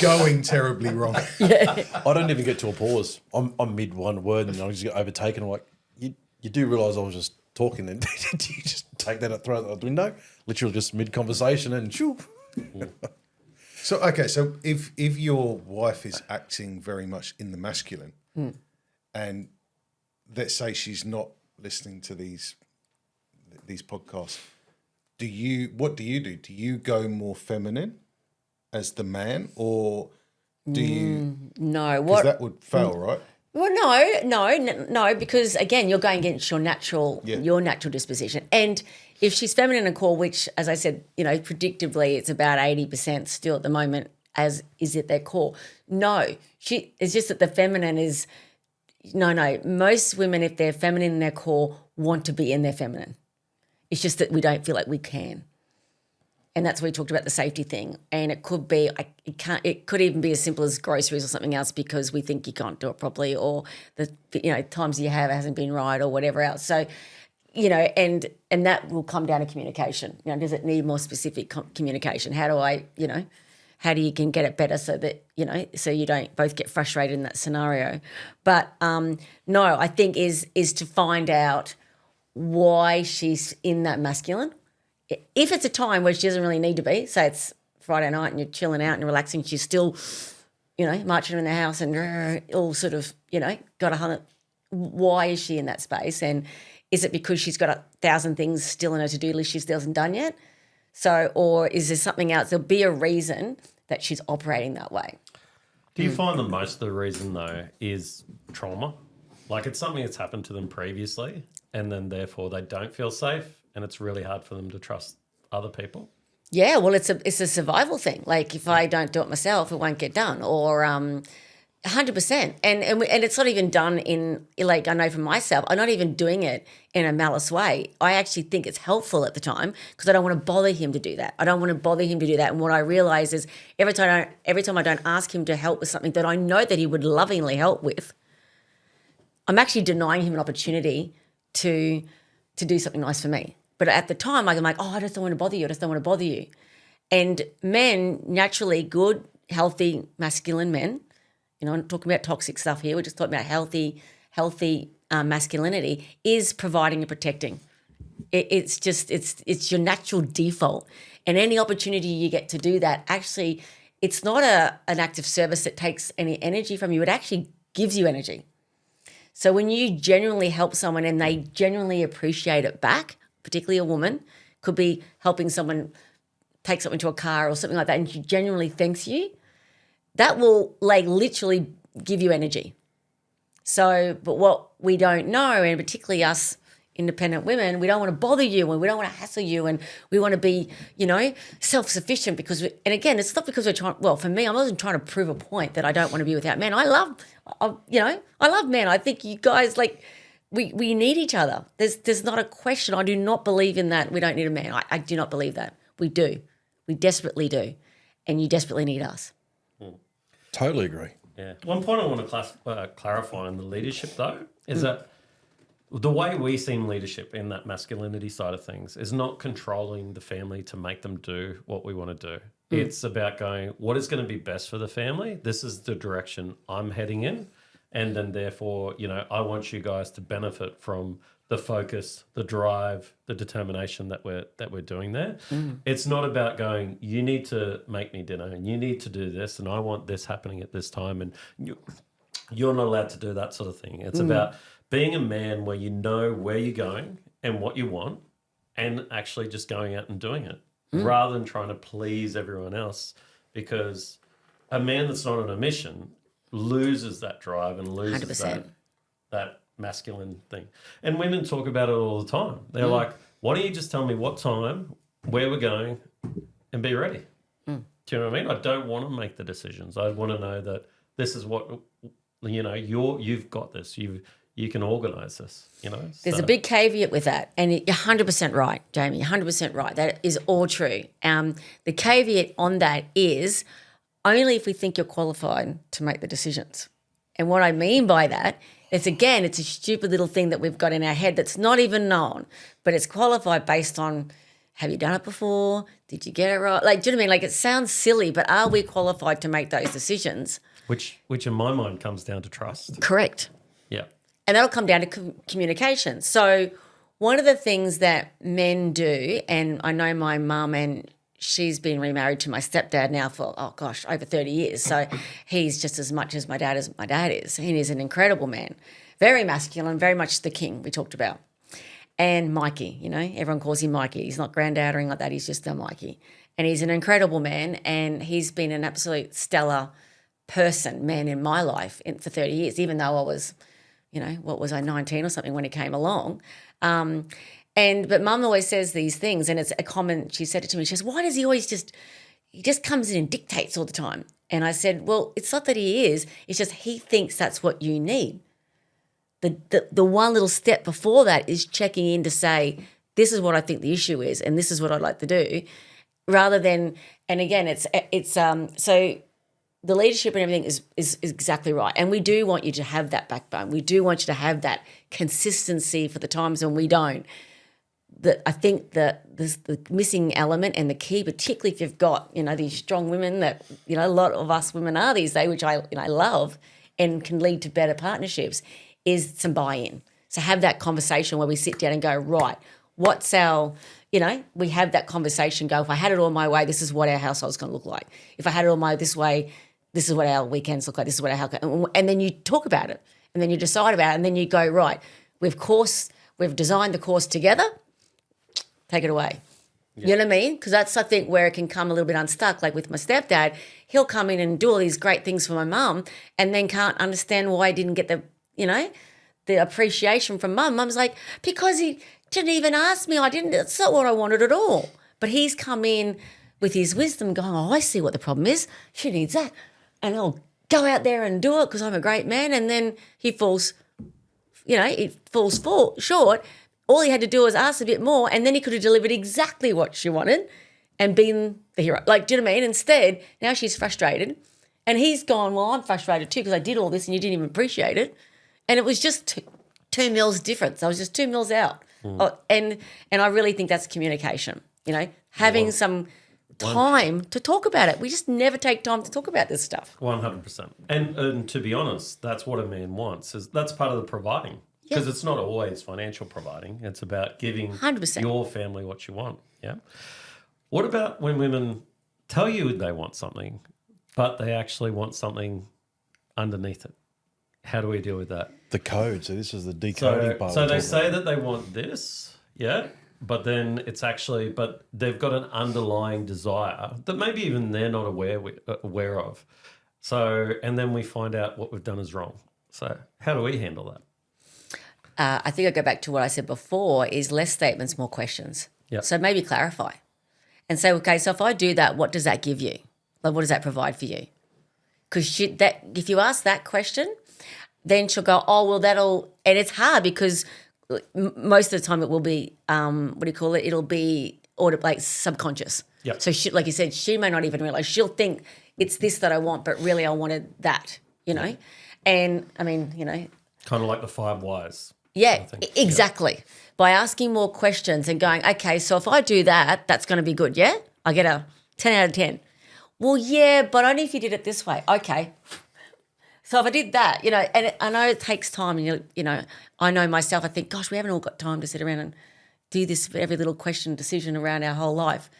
going terribly wrong. I don't even get to a pause. I'm mid one word and I just get overtaken. I'm like, you do realise I was just talking, then do you just take that and throw it out the window? Literally just mid conversation and shoo. So okay, so if your wife is acting very much in the masculine, and let's say she's not listening to these podcasts, what do you do? Do you go more feminine as the man, or do you? No, Because that would fail, right? Well, no, because again, you're going against your natural disposition. And if she's feminine and core, which, as I said, predictably, it's about 80% still at the moment, as is it their core. No, it's just that the feminine is no. Most women, if they're feminine in their core, want to be in their feminine. It's just that we don't feel like we can. And that's why we talked about the safety thing. And it could be, it could even be as simple as groceries or something else because we think you can't do it properly, or the times you have hasn't been right, or whatever else. So, and that will come down to communication. Does it need more specific communication? How do you can get it better so that, so you don't both get frustrated in that scenario. But no, I think is to find out why she's in that masculine. If it's a time where she doesn't really need to be, say it's Friday night and you're chilling out and relaxing, she's still, marching in the house and all sort of, got 100. Why is she in that space? And is it because she's got 1,000 things still in her to-do list she still hasn't done yet? So, or is there something else? There'll be a reason that she's operating that way. Do you find that most of the reason, though, is trauma? Like it's something that's happened to them previously and then therefore they don't feel safe and it's really hard for them to trust other people? Yeah, well, it's a survival thing. Like if I don't do it myself, it won't get done, or 100%. And it's not even done in, like I know for myself, I'm not even doing it in a malice way. I actually think it's helpful at the time because I don't want to bother him to do that. I don't want to bother him to do that. And what I realise is every time I don't ask him to help with something that I know that he would lovingly help with, I'm actually denying him an opportunity to do something nice for me. But at the time, I'm like, oh, I just don't want to bother you. I just don't want to bother you. And men, naturally good, healthy, masculine men, I'm not talking about toxic stuff here. We're just talking about healthy masculinity is providing and protecting. It's your natural default. And any opportunity you get to do that, actually, it's not an act of service that takes any energy from you. It actually gives you energy. So when you genuinely help someone and they genuinely appreciate it back, particularly a woman, could be helping someone take something to a car or something like that and she genuinely thanks you, that will like literally give you energy. So, but what we don't know, and particularly us independent women, we don't want to bother you and we don't want to hassle you and we want to be, self-sufficient because, and again, it's not because we're trying, well, for me, I wasn't trying to prove a point that I don't want to be without men. I love men. I think you guys, like, we need each other. There's not a question. I do not believe in that. We don't need a man. I do not believe that. We do. We desperately do. And you desperately need us. Totally agree. Yeah. One point I want to clarify on the leadership, though, is that the way we see leadership in that masculinity side of things is not controlling the family to make them do what we want to do. It's about going, what is going to be best for the family? This is the direction I'm heading in. And then therefore, I want you guys to benefit from the focus, the drive, the determination that we're doing there. It's not about going, you need to make me dinner and you need to do this and I want this happening at this time and you're not allowed to do that sort of thing. It's about being a man where you know where you're going and what you want and actually just going out and doing it rather than trying to please everyone else, because a man that's not on a mission loses that drive and loses that masculine thing. And women talk about it all the time. They're like, why don't you just tell me what time, where we're going, and be ready? Do you know what I mean? I don't want to make the decisions. I want to know that this is what, you've got this. You can organise this, There's a big caveat with that, and you're 100% right, Jamie, 100% right. That is all true. The caveat on that is only if we think you're qualified to make the decisions. And what I mean by that, it's a stupid little thing that we've got in our head that's not even known, but it's qualified based on, have you done it before? Did you get it right? Like, do you know what I mean? Like, it sounds silly, but are we qualified to make those decisions? Which in my mind comes down to trust. Correct. Yeah. And that'll come down to communication. So one of the things that men do, and I know my mum, and she's been remarried to my stepdad now for, over 30 years. So he's just as much as my dad is. He is an incredible man, very masculine, very much the king we talked about. And Mikie, everyone calls him Mikie. He's not granddad or anything like that. He's just a Mikie. And he's an incredible man, and he's been an absolute stellar man in my life for 30 years, even though I was, 19 or something when he came along. But Mum always says these things, and it's a comment. She said it to me. She says, why does he always he just comes in and dictates all the time? And I said, well, it's not that he is. It's just he thinks that's what you need. The one little step before that is checking in to say, this is what I think the issue is and this is what I'd like to do, rather than, and again, it's so the leadership and everything is exactly right. And we do want you to have that backbone. We do want you to have that consistency for the times when we don't. I think that there's the missing element and the key, particularly if you've got, these strong women that, a lot of us women are these days, which I love and can lead to better partnerships, is some buy-in. So have that conversation where we sit down and go, right, what's our, we have that conversation, go, if I had it all my way, this is what our household's going to look like. If I had it all my this way, this is what our weekends look like, this is what our and then you talk about it and then you decide about it and then you go, right, we've designed the course together, take it away. Yeah. You know what I mean? Because that's, I think, where it can come a little bit unstuck. Like with my stepdad, he'll come in and do all these great things for my mum and then can't understand why I didn't get the appreciation from Mum. Mum's like, because he didn't even ask me. That's not what I wanted at all. But he's come in with his wisdom going, I see what the problem is. She needs that. And I'll go out there and do it because I'm a great man. And then he falls short. All he had to do was ask a bit more and then he could have delivered exactly what she wanted and been the hero. Like, do you know what I mean? Instead, now she's frustrated and he's gone, well, I'm frustrated too because I did all this and you didn't even appreciate it. And it was just two meals difference. I was just 2 meals out. And I really think that's communication, having some time to talk about it. We just never take time to talk about this stuff. 100%. And to be honest, that's what a man wants. That's part of the providing. Because it's not always financial providing. It's about giving 100%. your family what you want. Yeah. What about when women tell you they want something, but they actually want something underneath it? How do we deal with that? The code. So this is the decoding part. So they say that they want this, yeah, but then it's actually, but they've got an underlying desire that maybe even they're not aware of. So, and then we find out what we've done is wrong. So how do we handle that? I think I go back to what I said before is less statements, more questions. Yep. So maybe clarify and say, okay, so if I do that, what does that give you? Like, what does that provide for you? Because if you ask that question, then she'll go, oh, well, that'll, and it's hard because most of the time it will be, it'll be like subconscious. Yep. So she, like you said, she may not even realize. She'll think it's this that I want, but really I wanted that, you know? And I mean, you know. Kind of like the 5 whys. Yeah, exactly. Yeah. By asking more questions and going, okay, so if I do that, that's going to be good, yeah? I get a 10 out of 10. Well, yeah, but only if you did it this way. Okay. So if I did that, you know, and I know it takes time, and you know, I know myself, I think, gosh, we haven't all got time to sit around and do this for every little question, decision around our whole life.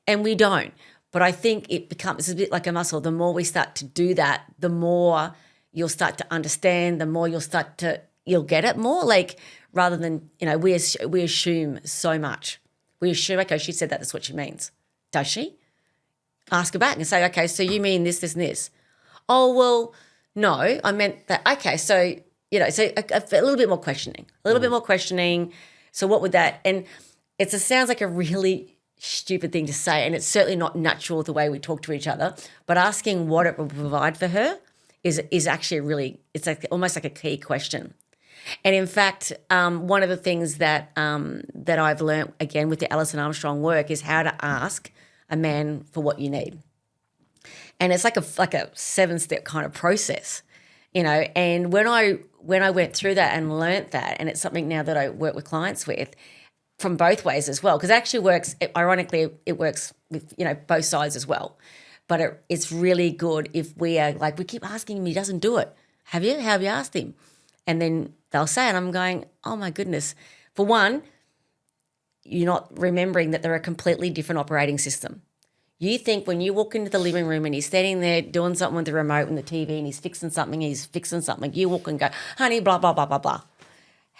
And we don't. But I think it becomes a bit like a muscle. The more we start to do that, the more you'll start to understand, the more you'll get it more. Like, rather than, you know, we assume so much. We assume, okay, she said that, that's what she means. Does she? Ask her back and say, okay, so you mean this, this, and this. Oh, well, no, I meant that. Okay, so, you know, so a little bit more questioning, So what would that, and it sounds like a really stupid thing to say, and it's certainly not natural the way we talk to each other, but asking what it will provide for her is actually really, it's like almost like a key question. And in fact, one of the things that I've learned, again, with the Alison Armstrong work is how to ask a man for what you need. And it's like a 7-step kind of process, you know. And when I went through that and learnt that, and it's something now that I work with clients with from both ways as well, because it actually works, ironically, it works with, you know, both sides as well. But it's really good if we are like, we keep asking him, he doesn't do it. Have you? How have you asked him? And then they'll say, and I'm going, oh my goodness. For one, you're not remembering that they're a completely different operating system. You think when you walk into the living room and he's standing there doing something with the remote and the TV and he's fixing something, you walk and go, honey, blah, blah, blah, blah, blah.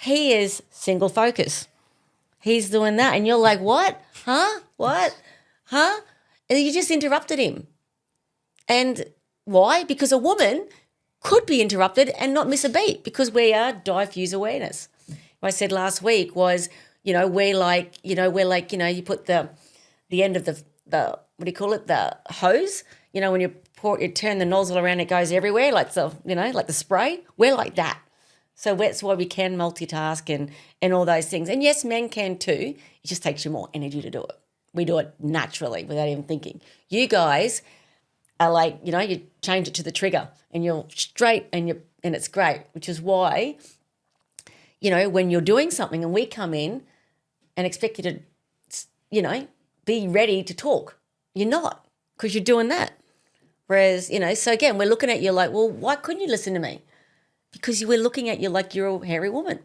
He is single focus. He's doing that. And you're like, what? Huh? What? Huh? And you just interrupted him. And why? Because a woman could be interrupted and not miss a beat, because we are diffuse awareness. What I said last week was, you know, we're like, you know, you put the end of the what do you call it? The hose, you know, when you turn the nozzle around, it goes everywhere, like the spray. We're like that. So that's why we can multitask and all those things. And yes, men can too. It just takes you more energy to do it. We do it naturally without even thinking. You guys are like, you know, you change it to the trigger and you're straight and it's great, which is why, you know, when you're doing something and we come in and expect you to, you know, be ready to talk, you're not, because you're doing that. Whereas, you know, so again, we're looking at you like, well, why couldn't you listen to me? Because we're looking at you like you're a hairy woman.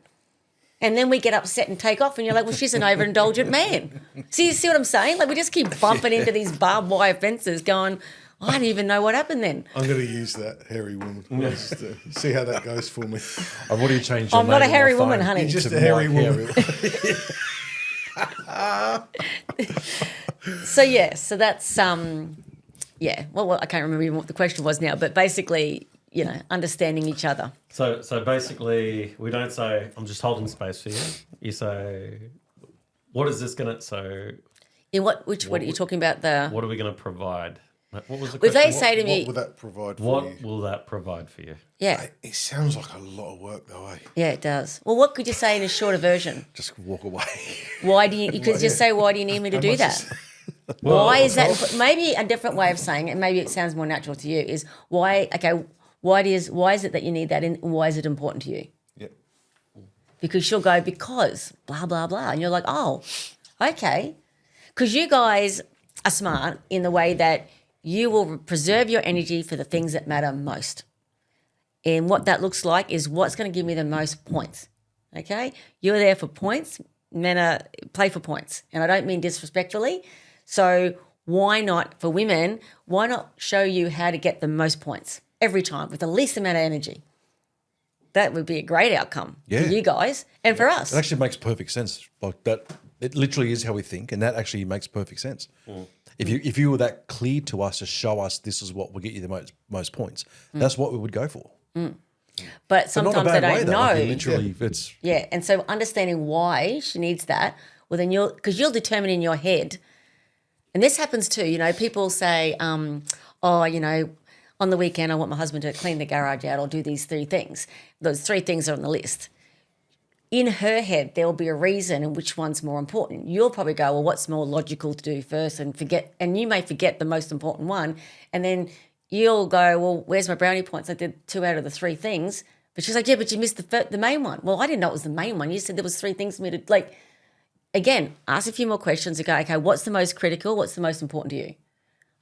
And then we get upset and take off and you're like, well, she's an overindulgent man. See what I'm saying? Like, we just keep bumping into these barbed wire fences going, I don't even know what happened then. I'm going to use that hairy woman. Just to see how that goes for me. I've already changed your I'm name not a on hairy my phone. woman, honey. You're just a hairy woman. So that's well, I can't remember even what the question was now, but basically, you know, understanding each other. So basically, we don't say, I'm just holding space for you. You say, what is this going to, so... In what are you talking about? What are we going to provide? What was the If question? they say to me... What will that provide for you? What will that provide for you? Yeah. It sounds like a lot of work though, eh? Yeah, it does. Well, what could you say in a shorter version? Just walk away. Why do you could just say, why do you need me to do that? Why is that? Maybe a different way of saying it, maybe it sounds more natural to you, is why is it that you need that and why is it important to you? Yep. Because she'll go, because blah, blah, blah. And you're like, oh, okay. Because you guys are smart in the way that you will preserve your energy for the things that matter most. And what that looks like is what's going to give me the most points, okay? You're there for points. Men play for points. And I don't mean disrespectfully. So why not, for women, why not show you how to get the most points every time with the least amount of energy? That would be a great outcome for you guys and for us. It actually makes perfect sense. Like that, It literally is how we think, and that actually makes perfect sense. If you were that clear to us to show us this is what will get you the most points, that's what we would go for. But But not in a sometimes bad they way, don't though. know. Like, literally, it's Yeah, and so understanding why she needs that, well, then because you'll determine in your head, and this happens too, you know, people say, oh, you know, on the weekend I want my husband to clean the garage out or do these 3 things. Those 3 things are on the list. In her head, there'll be a reason and which one's more important. You'll probably go, well, what's more logical to do first and you may forget the most important one. And then you'll go, well, where's my brownie points? I did 2 out of the 3 things. But she's like, yeah, but you missed the main one. Well, I didn't know it was the main one. You said there was 3 things for me to, like, again, ask a few more questions and go, okay, what's the most critical? What's the most important to you?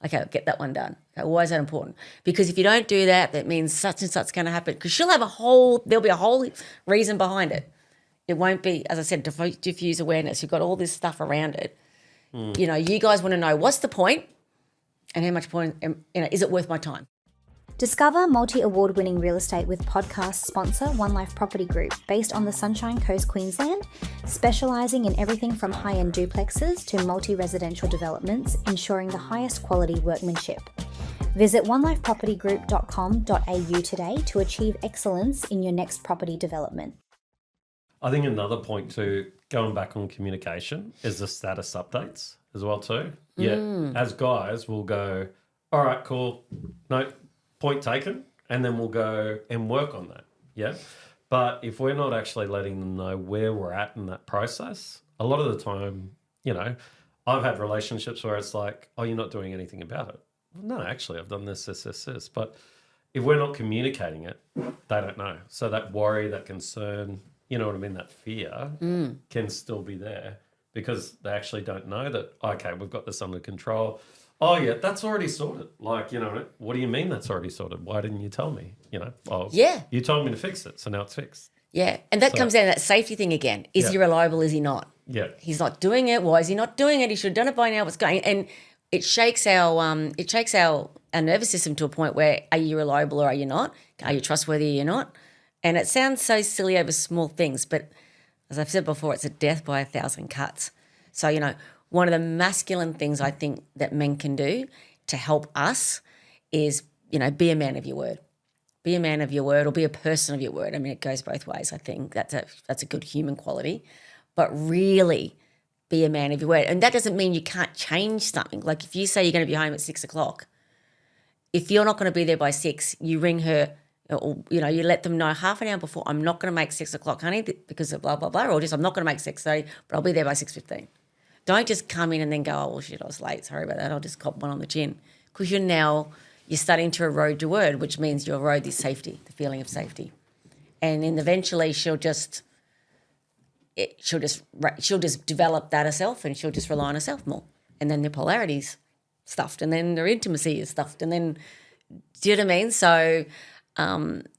Okay, get that one done. Okay, why is that important? Because if you don't do that, that means such and such is going to happen. Because there'll be a whole reason behind it. It won't be, as I said, diffuse awareness. You've got all this stuff around it. You know, you guys want to know what's the point and how much point, is it worth my time? Discover multi-award-winning real estate with podcast sponsor One Life Property Group, based on the Sunshine Coast, Queensland, specialising in everything from high-end duplexes to multi-residential developments, ensuring the highest quality workmanship. Visit onelifepropertygroup.com.au today to achieve excellence in your next property development. I think another point too, going back on communication, is the status updates as well too. Yeah, as guys, we'll go, all right, cool, no, point taken, and then we'll go and work on that. Yeah, but if we're not actually letting them know where we're at in that process, a lot of the time, you know, I've had relationships where it's like, oh, you're not doing anything about it. No, actually, I've done this. But if we're not communicating it, they don't know. So that worry, that concern, you know what I mean, that fear can still be there because they actually don't know that, okay, we've got this under control. Oh, yeah, that's already sorted. Like, you know, what do you mean that's already sorted? Why didn't you tell me? You know, oh, Yeah. You told me to fix it, so now it's fixed. Yeah, and that comes down to that safety thing again. Is he reliable? Is he not? Yeah. He's not doing it. Why is he not doing it? He should have done it by now. What's going? And it shakes our nervous system to a point where, are you reliable or are you not? Are you trustworthy or you're not? And it sounds so silly over small things, but as I've said before, it's a death by 1,000 cuts. So, you know, one of the masculine things I think that men can do to help us is, you know, be a man of your word. Be a man of your word or be a person of your word. I mean, it goes both ways, I think. That's a good human quality. But really be a man of your word. And that doesn't mean you can't change something. Like if you say you're going to be home at 6 o'clock, if you're not going to be there by 6, you ring her or, you know, you let them know half an hour before, I'm not going to make 6 o'clock, honey, because of blah, blah, blah. Or just, I'm not going to make 6:30, but I'll be there by 6:15. Don't just come in and then go, oh, well, shit, I was late. Sorry about that. I'll just cop one on the chin. Because you're starting to erode your word, which means you erode the safety, the feeling of safety. And then eventually she'll just develop that herself and she'll just rely on herself more. And then the polarity's stuffed and then their intimacy is stuffed. And then, do you know what I mean? So,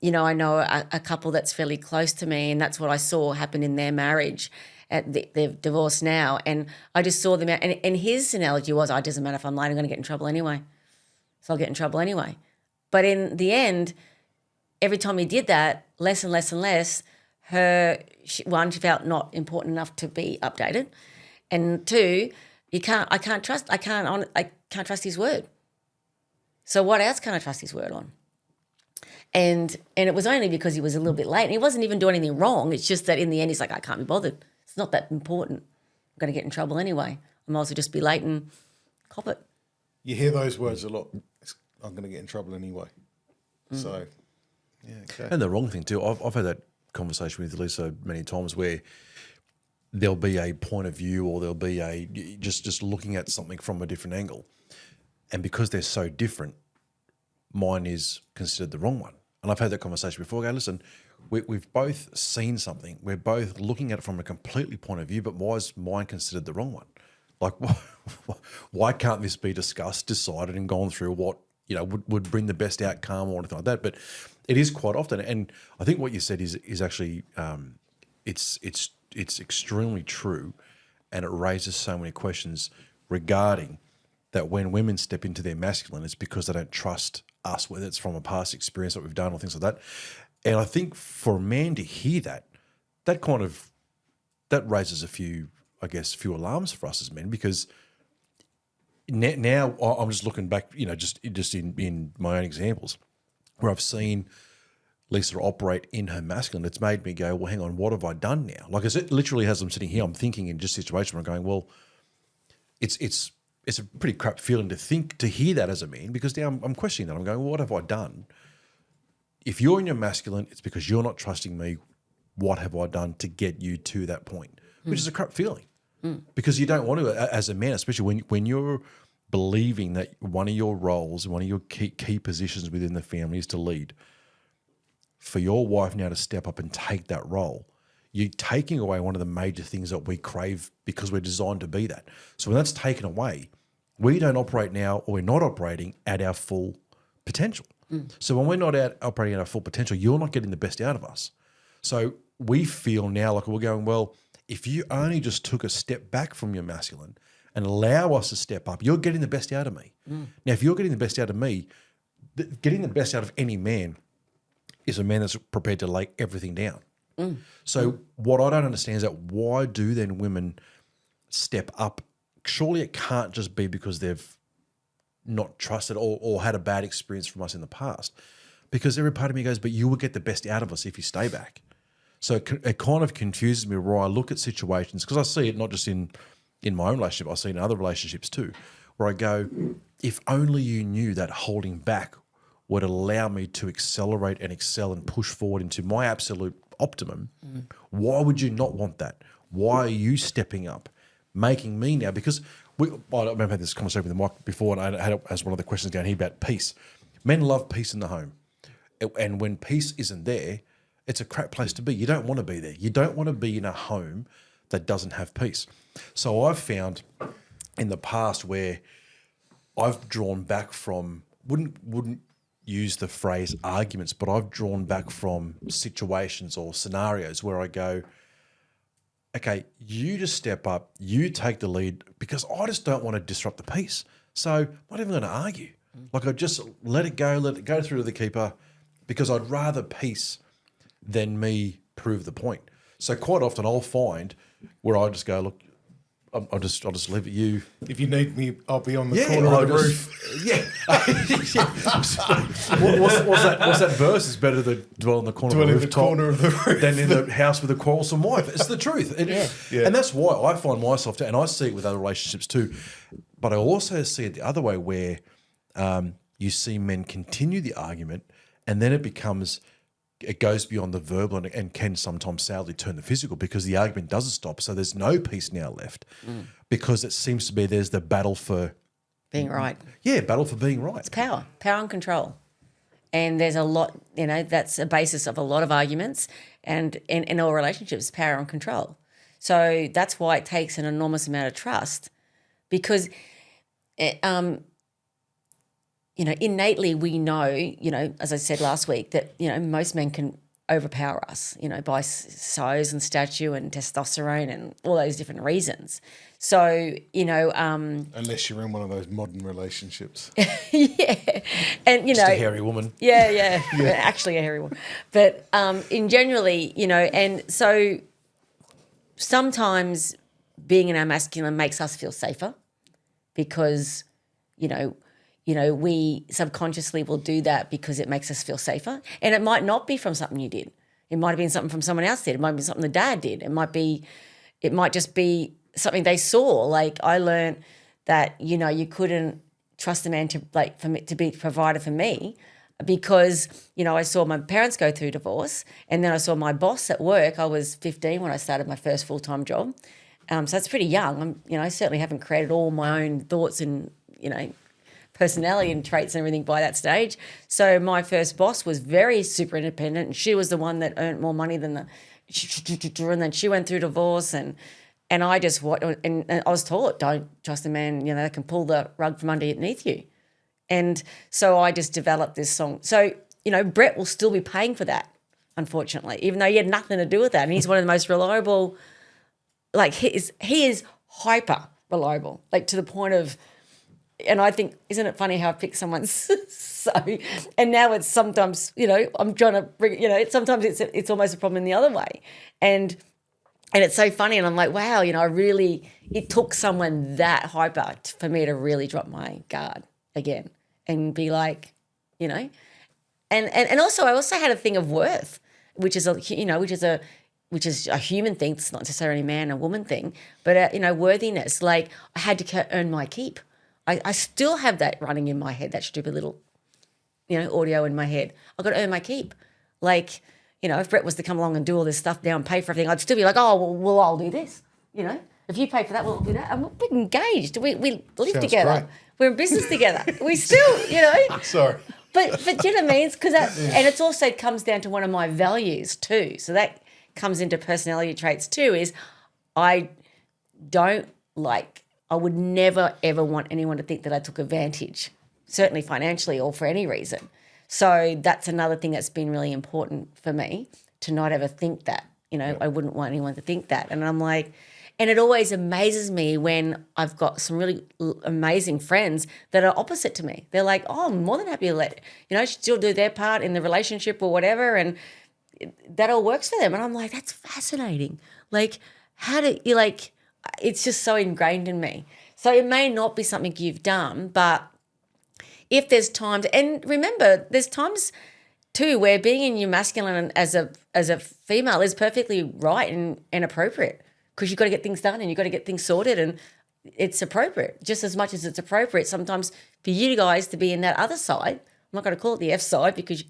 you know, I know a couple that's fairly close to me and that's what I saw happen in their marriage. They're divorced now. And I just saw them out. And his analogy was, it doesn't matter if I'm late, I'm going to get in trouble anyway. So I'll get in trouble anyway. But in the end, every time he did that, less and less and less, she felt not important enough to be updated. And 2, I can't trust his word. So what else can I trust his word on? And it was only because he was a little bit late and he wasn't even doing anything wrong. It's just that in the end, he's like, I can't be bothered. It's not that important. I'm going to get in trouble anyway. I might as well just be late and cop it. You hear those words a lot. I'm going to get in trouble anyway. So, yeah, okay. And the wrong thing too. I've had that conversation with Lisa many times where there'll be a point of view or there'll be a just looking at something from a different angle, and because they're so different, mine is considered the wrong one. And I've had that conversation before. I go, listen, we've both seen something. We're both looking at it from a completely point of view, but why is mine considered the wrong one? Like, why can't this be discussed, decided, and gone through what, you know, would bring the best outcome or anything like that? But it is quite often, and I think what you said is actually it's extremely true, and it raises so many questions regarding that when women step into their masculine, it's because they don't trust us, whether it's from a past experience that we've done or things like that. And I think for a man to hear that raises a few I guess, few alarms for us as men, because now I'm just looking back, just in my own examples where I've seen Lisa operate in her masculine. It's made me go, well, hang on, what have I done now? Like, it literally, as I'm sitting here, I'm thinking in just situation where I'm going, well, it's a pretty crap feeling to hear that as a man, because now I'm questioning that. I'm going, well, what have I done? If you're in your masculine, it's because you're not trusting me. What have I done to get you to that point? Which is a crap feeling, because you don't want to, as a man, especially when you're believing that one of your roles, one of your key positions within the family is to lead. For your wife now to step up and take that role, you're taking away one of the major things that we crave, because we're designed to be that. So when that's taken away, we don't operate now, or we're not operating at our full potential. So when we're not operating at our full potential, you're not getting the best out of us. So we feel now like we're going, well, if you only just took a step back from your masculine and allow us to step up, you're getting the best out of me. Now, if you're getting the best out of me, getting the best out of any man is a man that's prepared to lay everything down. So what I don't understand is that why do then women step up? Surely it can't just be because they've not trusted or had a bad experience from us in the past. Because every part of me goes, but you will get the best out of us if you stay back. So it kind of confuses me where I look at situations, because I see it not just in my own relationship, I see it in other relationships too, where I go, if only you knew that holding back would allow me to accelerate and excel and push forward into my absolute optimum, why would you not want that? Why are you stepping up, making me now? Because I remember I had this conversation with Mike before, and I had it as one of the questions down here about peace. Men love peace in the home. And when peace isn't there, it's a crap place to be. You don't want to be there. You don't want to be in a home that doesn't have peace. So I've found in the past where I've drawn back from, wouldn't use the phrase arguments, but I've drawn back from situations or scenarios where I go, okay, you just step up, you take the lead, because I just don't want to disrupt the peace. So I'm not even going to argue. Like, I just let it go through to the keeper, because I'd rather peace than me prove the point. So quite often I'll find where I just go, look, I'll just leave it you. If you need me, I'll be on the corner of the roof. Yeah. What's that verse? It's better to dwell in the corner of the roof than in the house with a quarrelsome wife. It's the truth. And that's why I find myself, and I see it with other relationships too, but I also see it the other way where you see men continue the argument, and then it goes beyond the verbal and can sometimes sadly turn the physical, because the argument doesn't stop. So there's no peace now left, because it seems to be there's the battle for being right. Yeah, battle for being right. It's power and control. And there's a lot, that's a basis of a lot of arguments, and in all relationships, power and control. So that's why it takes an enormous amount of trust, because innately we know, as I said last week, that, most men can overpower us, by size and stature and testosterone and all those different reasons. So, unless you're in one of those modern relationships. Yeah. And, Just a hairy woman. Yeah. Actually a hairy woman. But in generally, and so sometimes being in our masculine makes us feel safer, because, we subconsciously will do that because it makes us feel safer. And it might not be from something you did. It might have been something from someone else did. It might be something the dad did. It might just be something they saw. Like, I learned that, you couldn't trust a man to be a provider for me, because, I saw my parents go through divorce, and then I saw my boss at work. I was 15 when I started my first full-time job. So that's pretty young. I certainly haven't created all my own thoughts and, personality and traits and everything by that stage. So my first boss was very super independent, and she was the one that earned more money than and then she went through divorce, and I just and I was taught, don't trust a man, that can pull the rug from underneath you. And so I just developed this song. So, Brett will still be paying for that, unfortunately, even though he had nothing to do with that. And he's one of the most reliable, he is hyper reliable, to the point of, and I think, isn't it funny how I pick someone's so, and now it's sometimes, I'm trying to bring, sometimes it's almost a problem in the other way. And And it's so funny, and I'm like, wow, it took someone that hyper for me to really drop my guard again and be like, and also I also had a thing of worth, which is a human thing. It's not necessarily a man or woman thing, but worthiness. Like I had to earn my keep. I still have that running in my head, that stupid little, audio in my head. I've got to earn my keep. Like, if Brett was to come along and do all this stuff now and pay for everything, I'd still be like, oh, well, I'll do this. If you pay for that, we'll do that. And we're engaged. We live Sounds together. great. We're in business together. We still, Sorry. But do you know what I mean? And it's also comes down to one of my values too. So that comes into personality traits too. Is I would never ever want anyone to think that I took advantage, certainly financially or for any reason. So that's another thing that's been really important for me to not ever think that. I wouldn't want anyone to think that. And I'm like, and it always amazes me when I've got some really amazing friends that are opposite to me. They're like, oh, I'm more than happy to let, still do their part in the relationship or whatever. And that all works for them. And I'm like, that's fascinating. Like, it's just so ingrained in me. So it may not be something you've done, but if there's times, and remember, there's times too where being in your masculine as a female is perfectly right and appropriate, because you've got to get things done and you've got to get things sorted, and it's appropriate just as much as it's appropriate sometimes for you guys to be in that other side. I'm not going to call it the F side because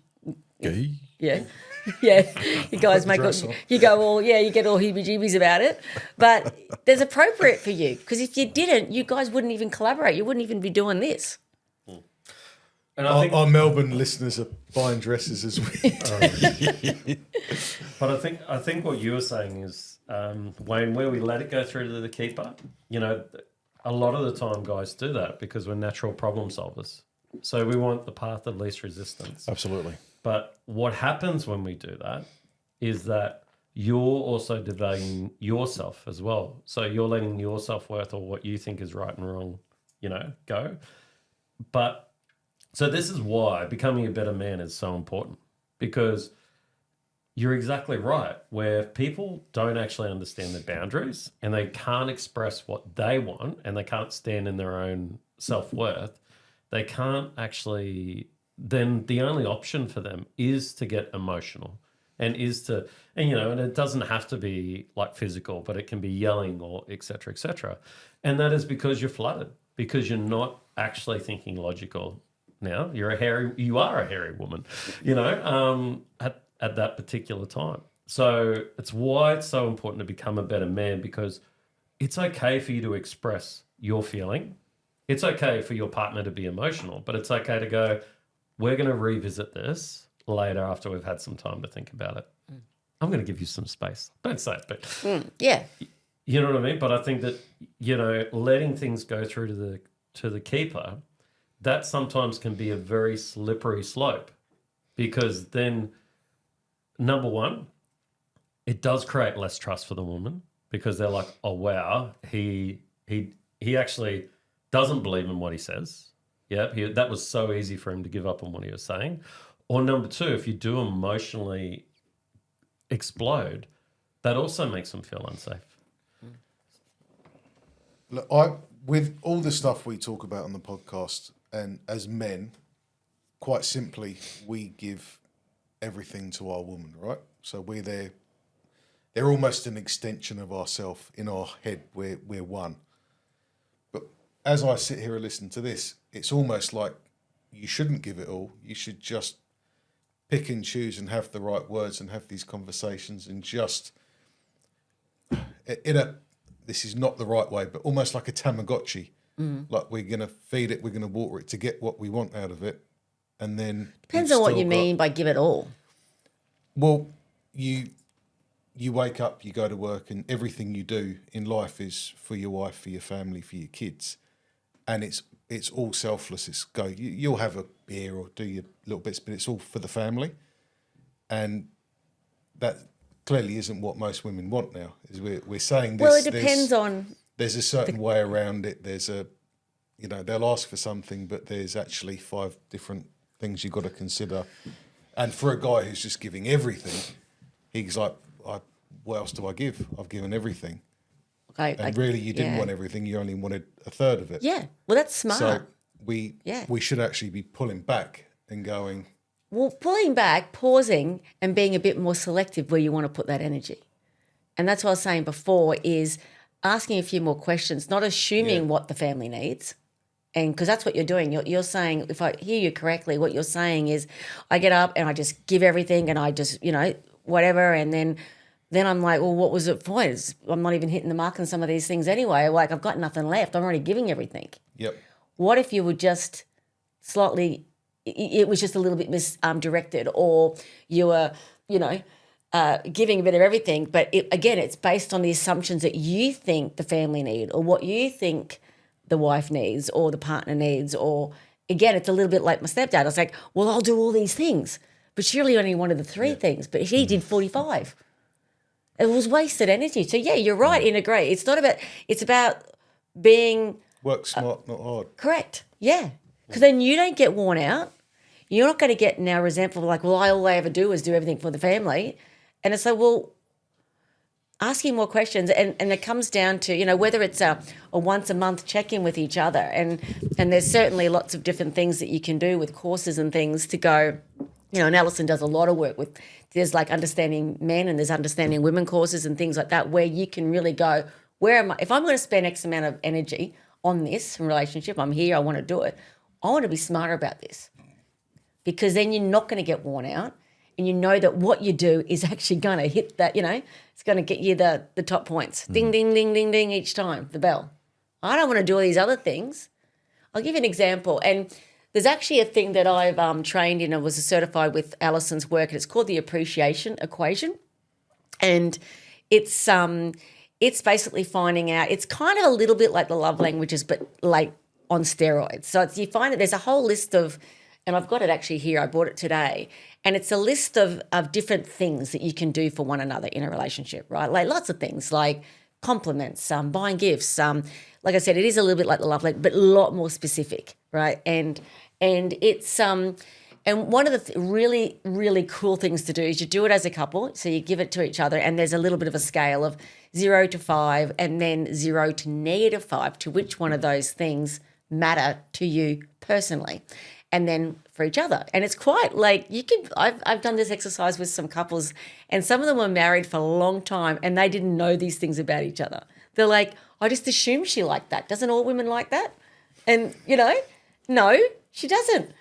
yeah. You guys you go all, you get all heebie-jeebies about it. But there's appropriate for you, because if you didn't, you guys wouldn't even collaborate. You wouldn't even be doing this. And I think, our Melbourne listeners are buying dresses as we. but I think what you were saying is, Wayne, where we let it go through to the keeper. A lot of the time, guys do that because we're natural problem solvers. So we want the path of least resistance. Absolutely. But what happens when we do that is that you're also devaluing yourself as well. So you're letting your self-worth or what you think is right and wrong, go. But so this is why becoming a better man is so important, because you're exactly right. Where people don't actually understand their boundaries and they can't express what they want and they can't stand in their own self-worth, they can't actually, then the only option for them is to get emotional and and it doesn't have to be like physical, but it can be yelling or et cetera, et cetera. And that is because you're flooded, because you're not actually thinking logical. Now you are a hairy woman, at that particular time. So it's why it's so important to become a better man, because it's okay for you to express your feeling. It's okay for your partner to be emotional, but it's okay to go, we're going to revisit this later after we've had some time to think about it. I'm going to give you some space. Don't say it, but yeah. You know what I mean? But I think that, letting things go through to the keeper, that sometimes can be a very slippery slope, because then, number one, it does create less trust for the woman, because they're like, oh, wow, he actually doesn't believe in what he says. Yeah, that was so easy for him to give up on what he was saying. Or number two, if you do emotionally explode, that also makes them feel unsafe. Look, with all the stuff we talk about on the podcast, and as men, quite simply, we give everything to our woman, right? So they're almost an extension of ourselves. In our head, we're one. But as I sit here and listen to this, it's almost like you shouldn't give it all. You should just pick and choose and have the right words and have these conversations, and just this is not the right way, but almost like a Tamagotchi. Like we're going to feed it, we're going to water it to get what we want out of it. And then Depends on what you mean by give it all. Well, you wake up, you go to work, and everything you do in life is for your wife, for your family, for your kids. And it's all selfless. It's you'll have a beer or do your little bits, but it's all for the family. And that clearly isn't what most women want now. Is we're saying this. Well, it depends on. There's a certain way around it. There's they'll ask for something, but there's actually 5 different things you've got to consider. And for a guy who's just giving everything, he's like, what else do I give? I've given everything. And Really, you didn't want everything. You only wanted a third of it. Yeah. Well, that's smart. So we should actually be pulling back and going. Well, pulling back, pausing, and being a bit more selective where you want to put that energy. And that's what I was saying before is asking a few more questions, not assuming what the family needs. And because that's what you're doing. You're saying, if I hear you correctly, what you're saying is I get up and I just give everything and I just, whatever. And then I'm like, well, what was it for? I'm not even hitting the mark on some of these things anyway. Like, I've got nothing left. I'm already giving everything. Yep. What if you were just slightly, it was just a little bit misdirected, or you were, giving a bit of everything, but it's based on the assumptions that you think the family need or what you think the wife needs or the partner needs, or again, it's a little bit like my stepdad. I was like, well, I'll do all these things, but she really only wanted the 3 things, but he did 45. It was wasted energy. So yeah, you're right. Integrate. It's about being Work smart, not hard. correct. Yeah, because then you don't get worn out. You're not going to get now resentful, like, well, all I ever do is do everything for the family. And it's like, well, asking more questions, and it comes down to, whether it's a once a month check-in with each other, and there's certainly lots of different things that you can do with courses and things to go, and Alison does a lot of work with, there's like understanding men and there's understanding women courses and things like that, where you can really go, where am I, if I'm going to spend X amount of energy on this relationship, I'm here, I want to do it, I want to be smarter about this, because then you're not going to get worn out. And you know that what you do is actually going to hit that, it's going to get you the top points. Ding, ding, ding, ding, ding each time, the bell. I don't want to do all these other things. I'll give you an example. And there's actually a thing that I've trained in and was certified with Alison's work, and it's called the appreciation equation. And it's basically finding out, it's kind of a little bit like the love languages, but like on steroids. So you find that there's a whole list of, and I've got it actually here, I bought it today, and it's a list of different things that you can do for one another in a relationship, right? Like lots of things, like compliments, buying gifts. Like I said, it is a little bit like the love language, but a lot more specific, right? And it's and one of the really, really cool things to do is you do it as a couple. So you give it to each other, and there's a little bit of a scale of 0 to 5 and then 0 to -5 to which one of those things matter to you personally. And then for each other. And it's quite like I've done this exercise with some couples, and some of them were married for a long time and they didn't know these things about each other. They're like, I just assumed she liked that. Doesn't all women like that? And, no, she doesn't.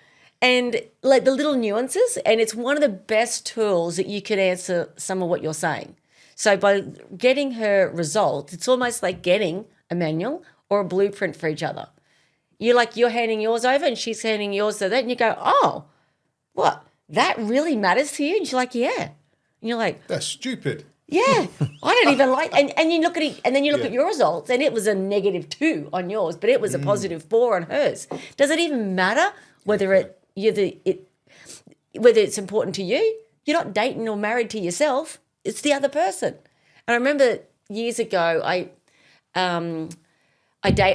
And like the little nuances, and it's one of the best tools that you could answer some of what you're saying. So by getting her result, it's almost like getting a manual or a blueprint for each other. You're handing yours over and she's handing yours to that, and you go, oh, what? That really matters to you? And she's like, yeah. And you're like, that's stupid. Yeah, I don't even like. And you look at it, and then you look at your results, and it was a -2 on yours, but it was a +4 on hers. Does it even matter whether whether it's important to you? You're not dating or married to yourself. It's the other person. And I remember years ago, I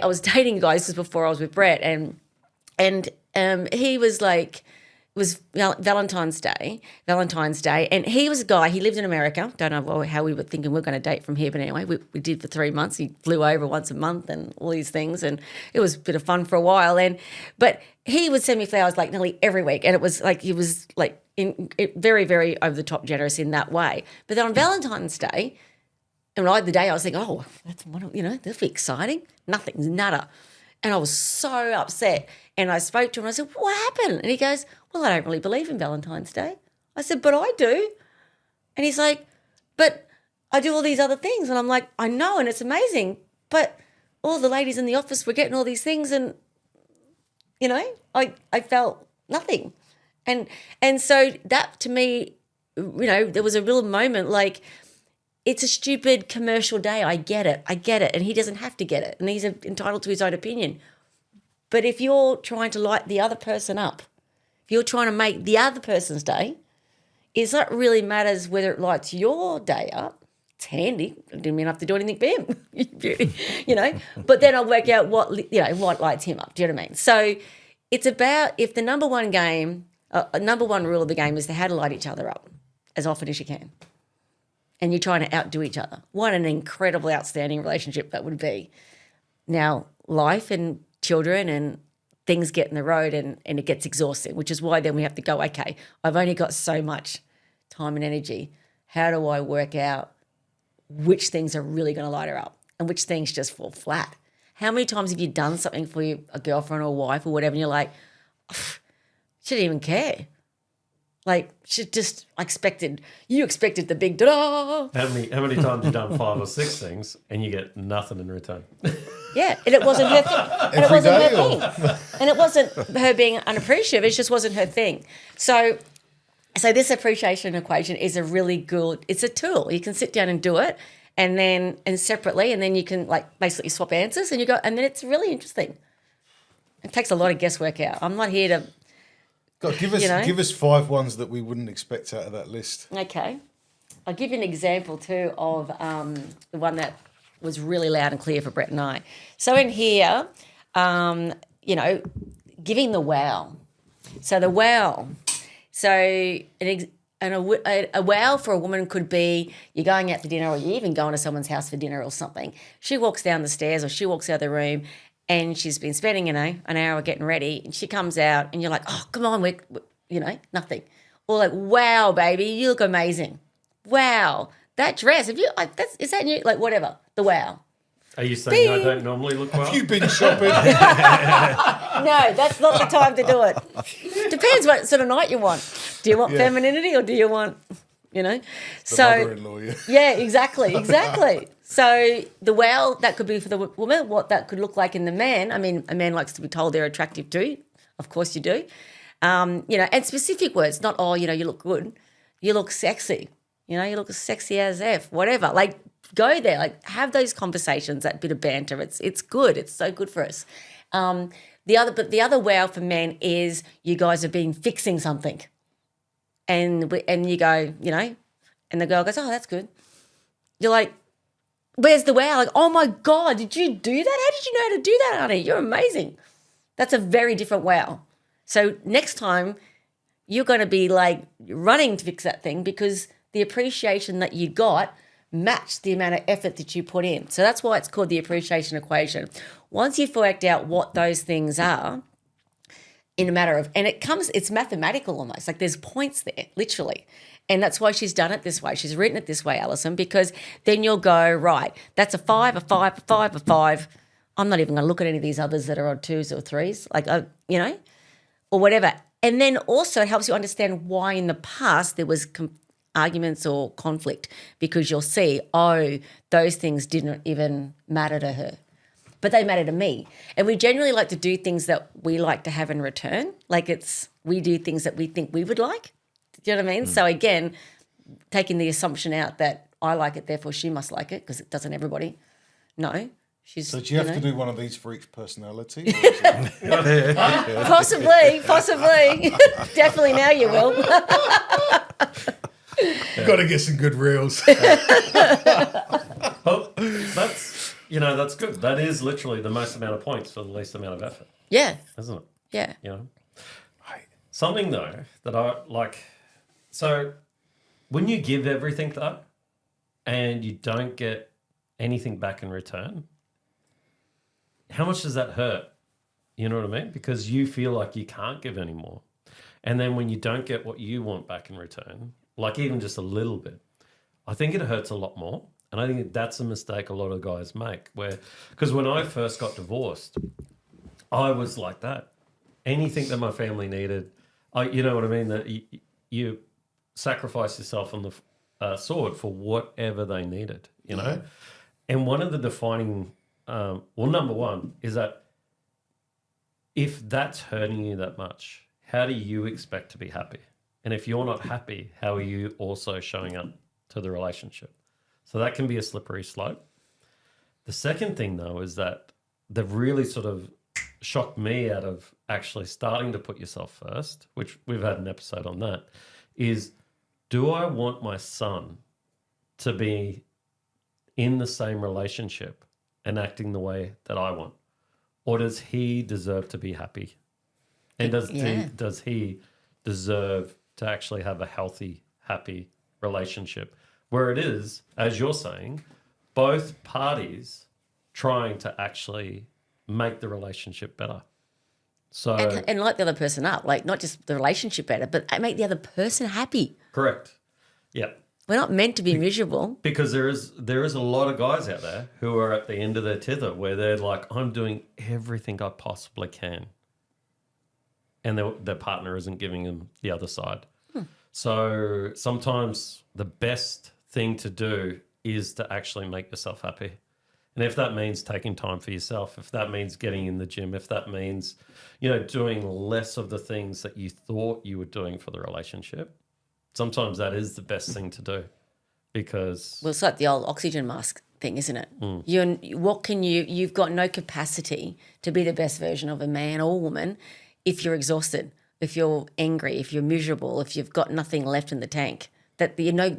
was dating a guy. This was before I was with Brett, and he was like, it was Valentine's Day, and he was a guy. He lived in America. Don't know how we were thinking we're going to date from here, but anyway, we did for 3 months. He flew over once a month and all these things, and it was a bit of fun for a while. But he would send me flowers like nearly every week, and it was like he was like very, very over the top generous in that way. But then on Valentine's Day. And the day I was thinking, oh, that'll be exciting. Nothing's nada. And I was so upset. And I spoke to him and I said, what happened? And he goes, well, I don't really believe in Valentine's Day. I said, but I do. And he's like, but I do all these other things. And I'm like, I know, and it's amazing. But all the ladies in the office were getting all these things, and, I felt nothing. And so that to me, there was a real moment like, it's a stupid commercial day. I get it. And he doesn't have to get it. And he's entitled to his own opinion. But if you're trying to light the other person up, if you're trying to make the other person's day, it's not really matters whether it lights your day up. It's handy. I didn't mean I have to do anything for him, But then I'll work out what lights him up. Do you know what I mean? So it's about, if the number one rule of the game is to how to light each other up as often as you can. and you're trying to outdo each other. What an incredible, outstanding relationship that would be. Now, life and children and things get in the road and it gets exhausting, which is why then we have to go, okay, I've only got so much time and energy. How do I work out which things are really going to light her up and which things just fall flat? How many times have you done something for a girlfriend or a wife or whatever, and you're like, she didn't even care. Like, you expected the big da-da. How many times you done 5 or 6 things and you get nothing in return? Yeah, and it wasn't her thing. And it wasn't her thing. And it wasn't her being unappreciative. It just wasn't her thing. So this appreciation equation is a really good, it's a tool. You can sit down and do it and separately, and then you can like basically swap answers and and then it's really interesting. It takes a lot of guesswork out. I'm not here to... God, give us 5 ones that we wouldn't expect out of that list. Okay. I'll give you an example too of the one that was really loud and clear for Brett and I. So in here, giving the wow. So the wow. So a wow for a woman could be you're going out to dinner or you're even going to someone's house for dinner or something. She walks down the stairs or she walks out of the room and she's been spending, an hour getting ready, and she comes out and you're like, oh, come on, we're nothing. Or like, wow, baby, you look amazing. Wow, that dress, is that new? Like, whatever, the wow. Are you saying I don't normally look well? Have you been shopping? No, that's not the time to do it. Depends what sort of night you want. Do you want femininity or do you want, Mother-in-law, yeah. Yeah, exactly. So the wow, that could be for the woman, what that could look like in the man. I mean, a man likes to be told they're attractive too. Of course you do. And specific words, not, you look good. You look sexy. You look as sexy as F, whatever. Like, go there. Like, have those conversations, that bit of banter. It's good. It's so good for us. The other wow for men is you guys have been fixing something. And you go, and the girl goes, oh, that's good. You're like, where's the wow? Like, oh my God, did you do that? How did you know how to do that, honey? You're amazing. That's a very different wow. So next time you're going to be like running to fix that thing because the appreciation that you got matched the amount of effort that you put in. So that's why it's called the appreciation equation. Once you've worked out what those things are, in a matter of, and it's mathematical almost, like there's points there, literally. And that's why she's done it this way. She's written it this way, Alison, because then you'll go, right, that's a 5, a 5, a 5, a 5. I'm not even going to look at any of these others that are on 2s or 3s, like, or whatever. And then also it helps you understand why in the past there was arguments or conflict, because you'll see, those things didn't even matter to her, but they matter to me. And we generally like to do things that we like to have in return. Like we do things that we think we would like. Do you know what I mean? So again, taking the assumption out that I like it, therefore she must like it, because it doesn't everybody. No. So do you have to do one of these for each personality? Or is it... Possibly. Definitely now you will. Got to get some good reels. Well, that's good. That is literally the most amount of points for the least amount of effort. Yeah. Isn't it? Yeah. Something though that I like. So when you give everything though, and you don't get anything back in return, how much does that hurt? You know what I mean? Because you feel like you can't give any more. And then when you don't get what you want back in return, like even just a little bit, I think it hurts a lot more. And I think that's a mistake a lot of guys make, because when I first got divorced, I was like that. Anything that my family needed, you know what I mean? That you sacrifice yourself on the sword for whatever they needed, And one of the defining, number one is that if that's hurting you that much, how do you expect to be happy? And if you're not happy, how are you also showing up to the relationship? So that can be a slippery slope. The second thing, though, is that they've really sort of shocked me out of actually starting to put yourself first, which we've had an episode on that, is do I want my son to be in the same relationship and acting the way that I want? Or does he deserve to be happy? And does he deserve to actually have a healthy, happy relationship Where it is, as you're saying, both parties trying to actually make the relationship better. So And light the other person up, like not just the relationship better, but make the other person happy. correct. Yeah. We're not meant to be miserable. Because there is a lot of guys out there who are at the end of their tether where they're like, I'm doing everything I possibly can. And their partner isn't giving them the other side. So sometimes the best thing to do is to actually make yourself happy. And if that means taking time for yourself, if that means getting in the gym, if that means, doing less of the things that you thought you were doing for the relationship, sometimes that is the best thing to do because... Well, it's like the old oxygen mask thing, isn't it? You've got no capacity to be the best version of a man or woman if you're exhausted, if you're angry, if you're miserable, if you've got nothing left in the tank, that you're no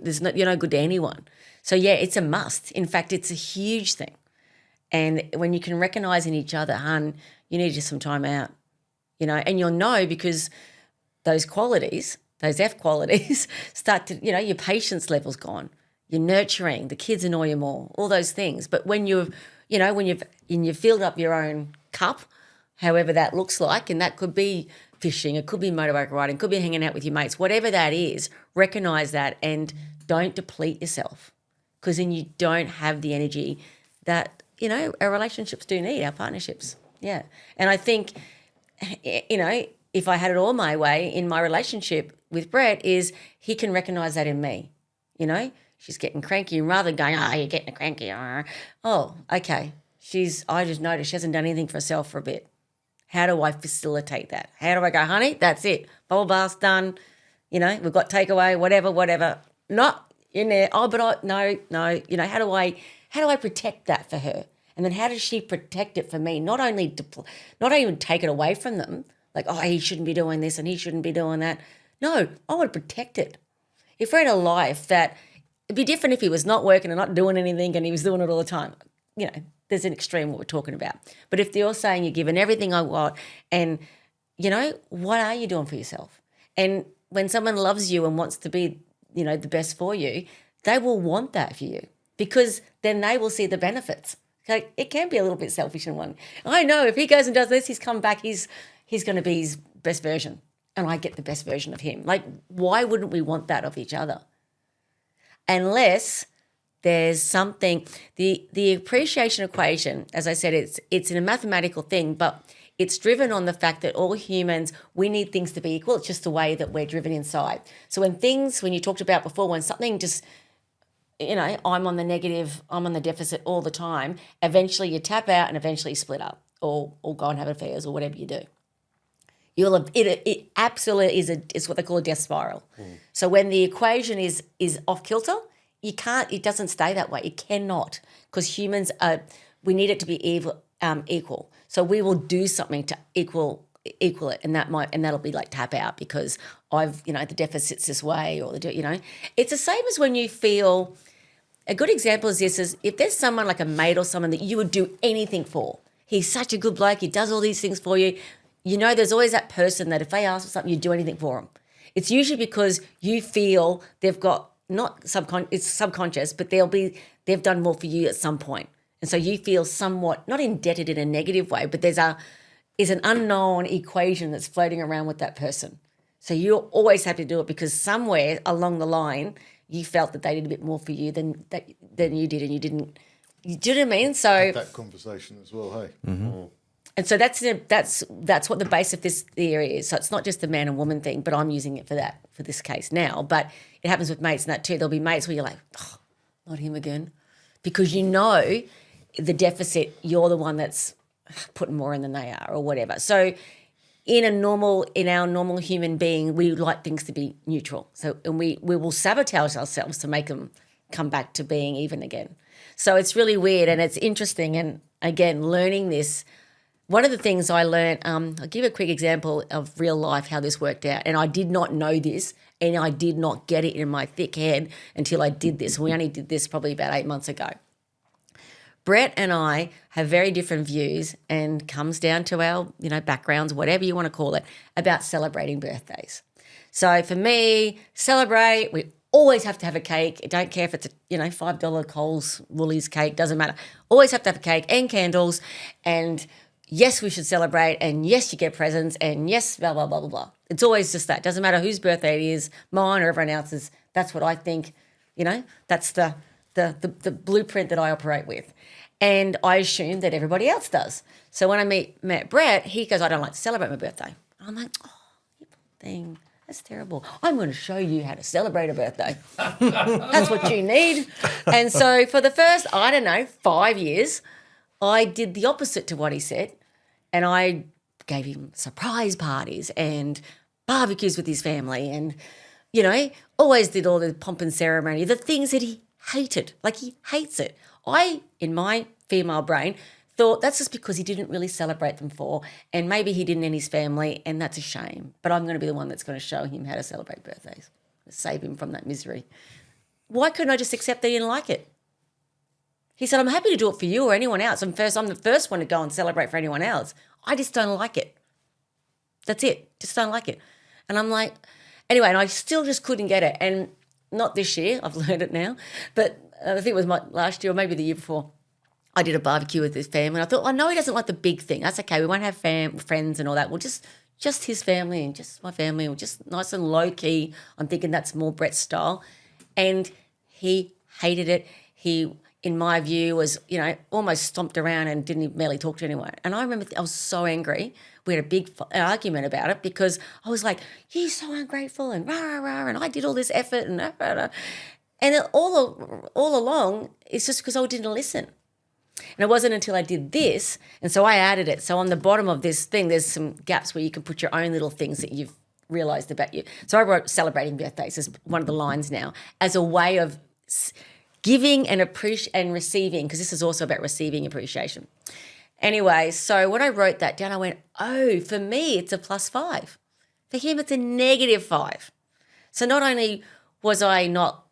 good to anyone. So, yeah, it's a must. In fact, it's a huge thing. And when you can recognise in each other, hun, you need just some time out, and you'll know because those qualities, those F qualities start to, your patience level's gone. You're nurturing, the kids annoy you more, all those things. But when you've filled up your own cup, however that looks like, and that could be fishing, it could be motorbike riding, it could be hanging out with your mates, whatever that is, recognise that and don't deplete yourself because then you don't have the energy that, our relationships do need, our partnerships. Yeah. And I think, if I had it all my way in my relationship with Brett is he can recognise that in me, She's getting cranky and rather than going, you're getting cranky. Oh, okay. I just noticed she hasn't done anything for herself for a bit. How do I facilitate that? How do I go, honey, that's it. Bubble bath's done. We've got takeaway, whatever. Not in there. Oh, but no. How do I protect that for her? And then how does she protect it for me? Not even take it away from them. Like, he shouldn't be doing this and he shouldn't be doing that. No, I want to protect it. If we're in a life that, it'd be different if he was not working and not doing anything and he was doing it all the time. There's an extreme what we're talking about. But if you're saying you're giving everything I want and, what are you doing for yourself? And when someone loves you and wants to be, the best for you, they will want that for you because then they will see the benefits. Okay? It can be a little bit selfish in one. I know if he goes and does this, he's come back, he's going to be his best version and I get the best version of him. Like, why wouldn't we want that of each other? Unless there's something, the appreciation equation, as I said, it's a mathematical thing, but it's driven on the fact that all humans, we need things to be equal. It's just the way that we're driven inside. So when you talked about before, when something just, I'm on the negative, I'm on the deficit all the time, eventually you tap out and eventually split up or go and have affairs or whatever you do. It absolutely is what they call a death spiral. So when the equation is off kilter, it doesn't stay that way. It cannot, because humans we need it to be equal. So we will do something to equal it, and that'll be like tap out because the deficit's this way or it's the same as when you feel. A good example is this: is if there's someone like a mate or someone that you would do anything for. He's such a good bloke. He does all these things for you. There's always that person that if they ask for something, you do anything for them. It's usually because you feel they've got it's subconscious, but they've done more for you at some point. And so you feel somewhat, not indebted in a negative way, but there's an unknown equation that's floating around with that person. So you always have to do it because somewhere along the line, you felt that they did a bit more for you than you did and you didn't. Do you know what I mean? So Have that conversation as well, hey? Mm-hmm. And so that's what the base of this theory is. So it's not just the man and woman thing, but I'm using it for this case now. But it happens with mates and that too. There'll be mates where you're like, not him again, because the deficit. You're the one that's putting more in than they are, or whatever. So in our normal human being, we like things to be neutral. So and we will sabotage ourselves to make them come back to being even again. So it's really weird and it's interesting. And again, learning this. One of the things I learned, I'll give a quick example of real life, how this worked out. And I did not know this and I did not get it in my thick head until I did this. We only did this probably about 8 months ago. Brett and I have very different views and comes down to our, backgrounds, whatever you want to call it, about celebrating birthdays. So for me, celebrate, Always have to have a cake. I don't care if it's a, $5 Coles, Woolies cake, doesn't matter. Always have to have a cake and candles. And yes, we should celebrate. And yes, you get presents. And yes, blah, blah, blah, blah, blah. It's always just that. Doesn't matter whose birthday it is, mine or everyone else's. That's what I think, that's the blueprint that I operate with. And I assume that everybody else does. So when I met Brett, he goes, I don't like to celebrate my birthday. I'm like, oh, you poor thing. That's terrible. I'm going to show you how to celebrate a birthday. That's what you need. And so for the first, 5 years, I did the opposite to what he said. And I gave him surprise parties and barbecues with his family and, always did all the pomp and ceremony, the things that he hated. Like he hates it. I, in my female brain, thought that's just because he didn't really celebrate them and maybe he didn't in his family, and that's a shame. But I'm going to be the one that's going to show him how to celebrate birthdays, save him from that misery. Why couldn't I just accept that he didn't like it? He said, I'm happy to do it for you or anyone else. I'm the first one to go and celebrate for anyone else. I just don't like it. That's it. Just don't like it. And I'm like, anyway, and I still just couldn't get it. And not this year, I've learned it now, but I think it was last year or maybe the year before. I did a barbecue with his family. And I thought, I know he doesn't like the big thing. That's okay. We won't have friends and all that. We'll just his family and just my family. We'll just nice and low key. I'm thinking that's more Brett's style. And he hated it. He, in my view, was, almost stomped around and didn't barely talk to anyone. And I remember I was so angry. We had a big argument about it because I was like, you're so ungrateful and rah, rah, rah, and I did all this effort and rah, rah, rah. And all along, it's just because I didn't listen. And it wasn't until I did this, and so I added it. So on the bottom of this thing, there's some gaps where you can put your own little things that you've realised about you. So I wrote celebrating birthdays as one of the lines now, as a way of giving and receiving, because this is also about receiving appreciation. Anyway, so when I wrote that down, I went, oh, for me, it's a +5. For him, it's a -5. So not only was I not,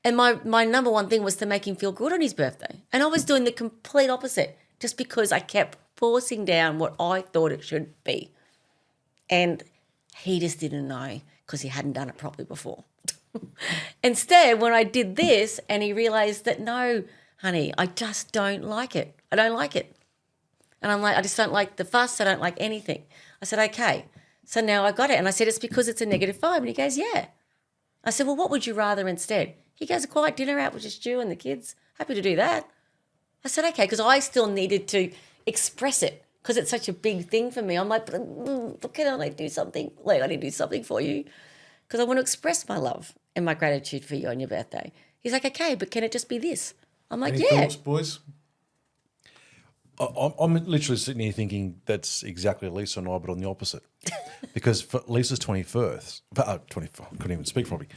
and my number one thing was to make him feel good on his birthday. And I was doing the complete opposite just because I kept forcing down what I thought it should be. And he just didn't know because he hadn't done it properly before. Instead, when I did this and he realised that, no, honey, I just don't like it. I don't like it. And I'm like, I just don't like the fuss. I don't like anything. I said, okay. So now I got it. And I said, it's because it's a -5. And he goes, yeah. I said, well, what would you rather instead? He goes, a quiet dinner out with just you and the kids. Happy to do that. I said, okay, because I still needed to express it because it's such a big thing for me. I'm like, can I do something? Like, I need to do something for you because I want to express my love and my gratitude for you on your birthday. He's like, okay, but can it just be this? I'm like, Any yeah. thoughts, boys? I'm literally sitting here thinking that's exactly Lisa and I, but on the opposite. Because for Lisa's 21st, couldn't even speak properly.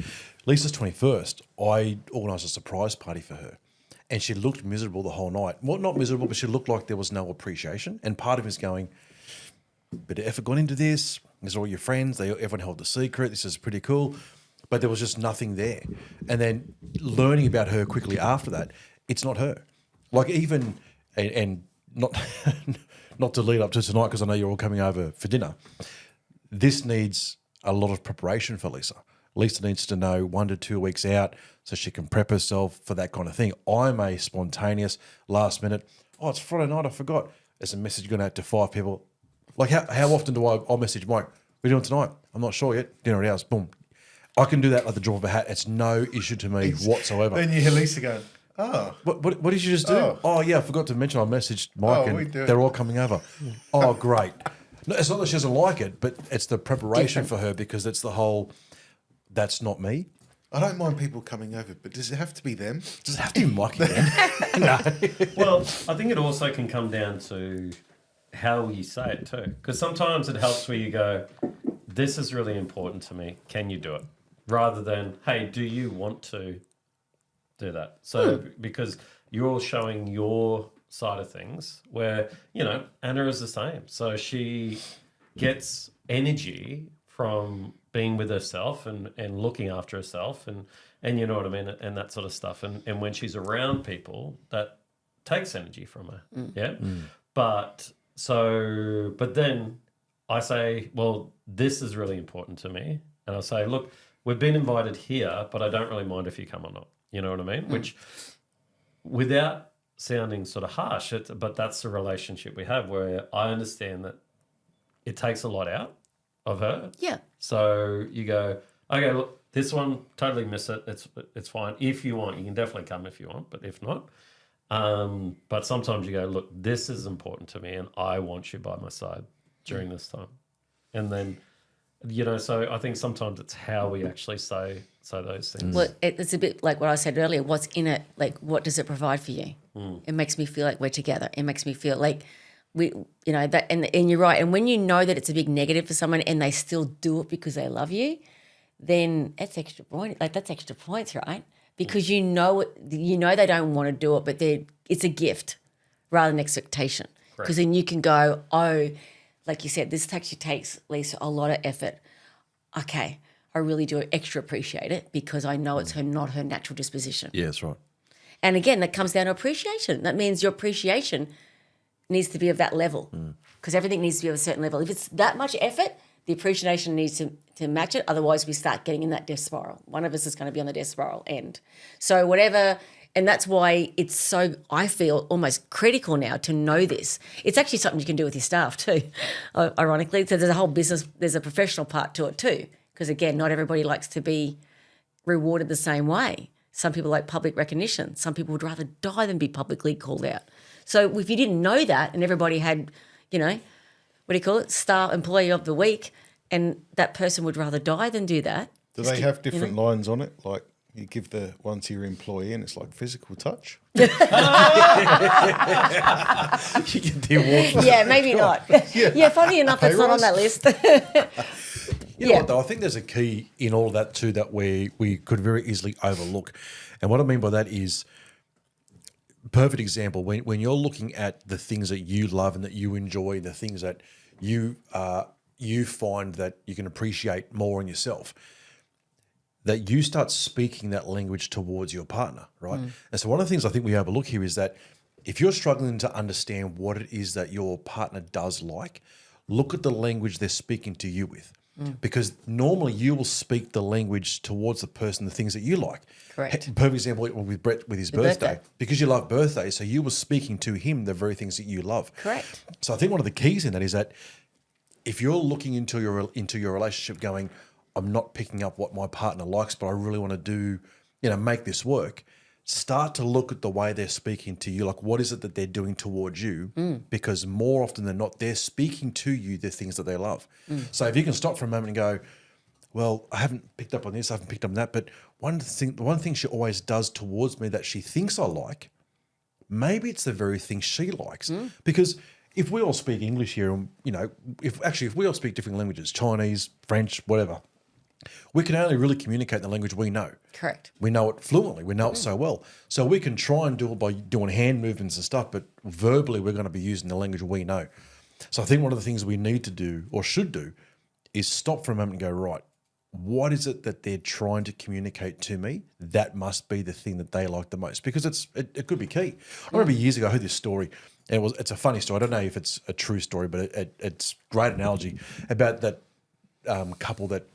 Lisa's 21st, I organised a surprise party for her. And she looked miserable the whole night. Well, not miserable, but she looked like there was no appreciation. And part of me is going, bit of effort gone into this. These are all your friends. Everyone held the secret. This is pretty cool. But there was just nothing there. And then learning about her quickly after that, it's not her. Like even, and not not to lead up to tonight because I know you're all coming over for dinner. This needs a lot of preparation for Lisa. Lisa needs to know 1 to 2 weeks out so she can prep herself for that kind of thing. I'm a spontaneous last minute, oh, it's Friday night, I forgot. There's a message going out to 5 people. Like how often do I'll message Mike, what are you doing tonight? I'm not sure yet. Dinner at ours, boom. I can do that at the drop of a hat. It's no issue to me whatsoever. Then you hear Lisa going, oh. What did you just do? Oh, yeah, I forgot to mention I messaged Mike and they're all coming over. Oh, great. No, it's not that she doesn't like it, but it's the preparation for her because it's the whole, that's not me. I don't mind people coming over, but does it have to be them? Does it have to be Mike again? No. Well, I think it also can come down to how you say it too. Because sometimes it helps where you go, this is really important to me. Can you do it? Rather than, hey, do you want to do that? So because you're all showing your side of things where, Anna is the same. So she gets energy from being with herself and looking after herself and you know what I mean, and that sort of stuff. And when she's around people, that takes energy from her. Yeah. But then I say, well, this is really important to me. And I say, look, we've been invited here, but I don't really mind if you come or not. You know what I mean? Which, without sounding sort of harsh, but that's the relationship we have, where I understand that it takes a lot out of her. Yeah. So you go, okay, look, this one, totally miss it. It's fine. If you want, you can definitely come if you want, but if not. But sometimes you go, look, this is important to me and I want you by my side during this time. And then, so I think sometimes it's how we actually say those things. Well, it's a bit like what I said earlier. What's in it? Like, what does it provide for you? It makes me feel like we're together. It makes me feel like that. And you're right. And when you know that it's a big negative for someone and they still do it because they love you, then that's extra point. Like that's extra points, right? Because you know they don't want to do it, but it's a gift rather than expectation. Because then you can go, oh, like you said, this actually takes Lisa a lot of effort. Okay, I really do extra appreciate it because I know it's not her natural disposition. Yeah, that's right. And again, that comes down to appreciation. That means your appreciation needs to be of that level because everything needs to be of a certain level. If it's that much effort, the appreciation needs to match it. Otherwise, we start getting in that death spiral. One of us is going to be on the death spiral end. So whatever, and that's why it's so, I feel, almost critical now to know this. It's actually something you can do with your staff too, ironically. So there's a whole business, there's a professional part to it too. Because again, not everybody likes to be rewarded the same way. Some people like public recognition. Some people would rather die than be publicly called out. So if you didn't know that and everybody had, what do you call it, star employee of the week, and that person would rather die than do that. Do they have different lines on it? Like you give the one to your employee and it's like physical touch? You can deal with Yeah, maybe not. Yeah, funny enough, it's not on that list. You know what, though? I think there's a key in all of that too that we could very easily overlook. And what I mean by that is, perfect example, when you're looking at the things that you love and that you enjoy, the things that you find that you can appreciate more in yourself, that you start speaking that language towards your partner, right? And so one of the things I think we overlook here is that if you're struggling to understand what it is that your partner does like, look at the language they're speaking to you with. Because normally you will speak the language towards the person, the things that you like. Correct. Perfect example with Brett with his birthday. Because you love birthdays, so you were speaking to him the very things that you love. Correct. So I think one of the keys in that is that if you're looking into your relationship going, I'm not picking up what my partner likes, but I really want to do, make this work. Start to look at the way they're speaking to you. Like, what is it that they're doing towards you? Because more often than not, they're speaking to you the things that they love. So if you can stop for a moment and go, well, I haven't picked up on this, I haven't picked up on that, but one thing she always does towards me that she thinks I like, maybe it's the very thing she likes. Because if we all speak English here, and if we all speak different languages, Chinese, French, whatever, we can only really communicate in the language we know. Correct. We know it fluently. We know it so well. So we can try and do it by doing hand movements and stuff, but verbally we're going to be using the language we know. So I think one of the things we need to do or should do is stop for a moment and go, right, what is it that they're trying to communicate to me? That must be the thing that they like the most, because it could be key. I remember years ago I heard this story, and it's a funny story. I don't know if it's a true story, but it's a great analogy about that couple that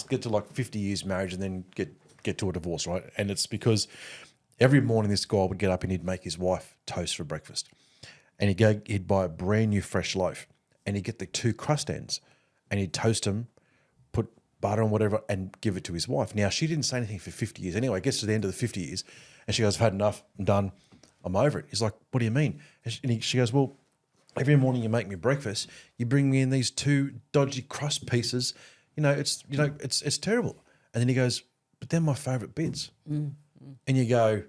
get to like 50 years marriage and then get to a divorce, right? And it's because every morning this guy would get up and he'd make his wife toast for breakfast, and he'd buy a brand new fresh loaf, and he'd get the 2 crust ends, and he'd toast them, put butter and whatever, and give it to his wife. Now, she didn't say anything for 50 years. Anyway, it gets to the end of the 50 years, and she goes, I've had enough, I'm done, I'm over it. He's like, what do you mean? And she goes, well, every morning you make me breakfast, you bring me in these 2 dodgy crust pieces. It's terrible. And then he goes, but they're my favourite bits. And you go,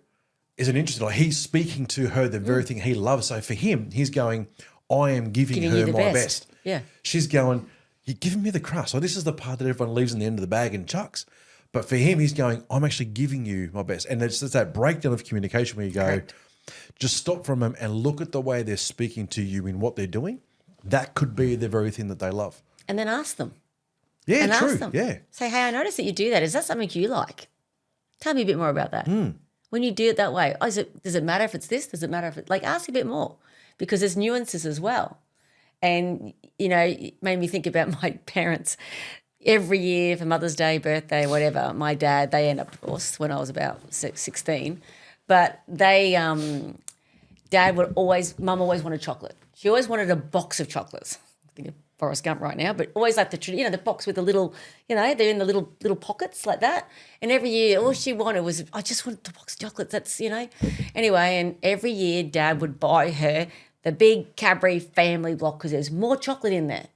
is it interesting? Like, he's speaking to her the very thing he loves. So for him, he's going, I am giving her my best. Yeah. She's going, you're giving me the crust. So this is the part that everyone leaves in the end of the bag and chucks. But for him, he's going, I'm actually giving you my best. And it's just that breakdown of communication where you go, Correct. Just stop for a moment and look at the way they're speaking to you in what they're doing. That could be the very thing that they love. And then ask them. Yeah, And true. ask them. Yeah. Say, hey, I noticed that you do that. Is that something you like? Tell me a bit more about that. When you do it that way, does it matter if it's this? Does it matter if it, ask a bit more, because there's nuances as well. And, it made me think about my parents. every year for Mother's Day, birthday, whatever, my dad, they end up divorced when I was about 16. But Mum always wanted chocolate. She always wanted a box of chocolates. I think of Forrest Gump right now, but always like the box with the little, they're in the little pockets like that. And every year, all she wanted was, I just wanted the box of chocolates. That's, Anyway, and every year Dad would buy her the big Cadbury family block because there's more chocolate in there.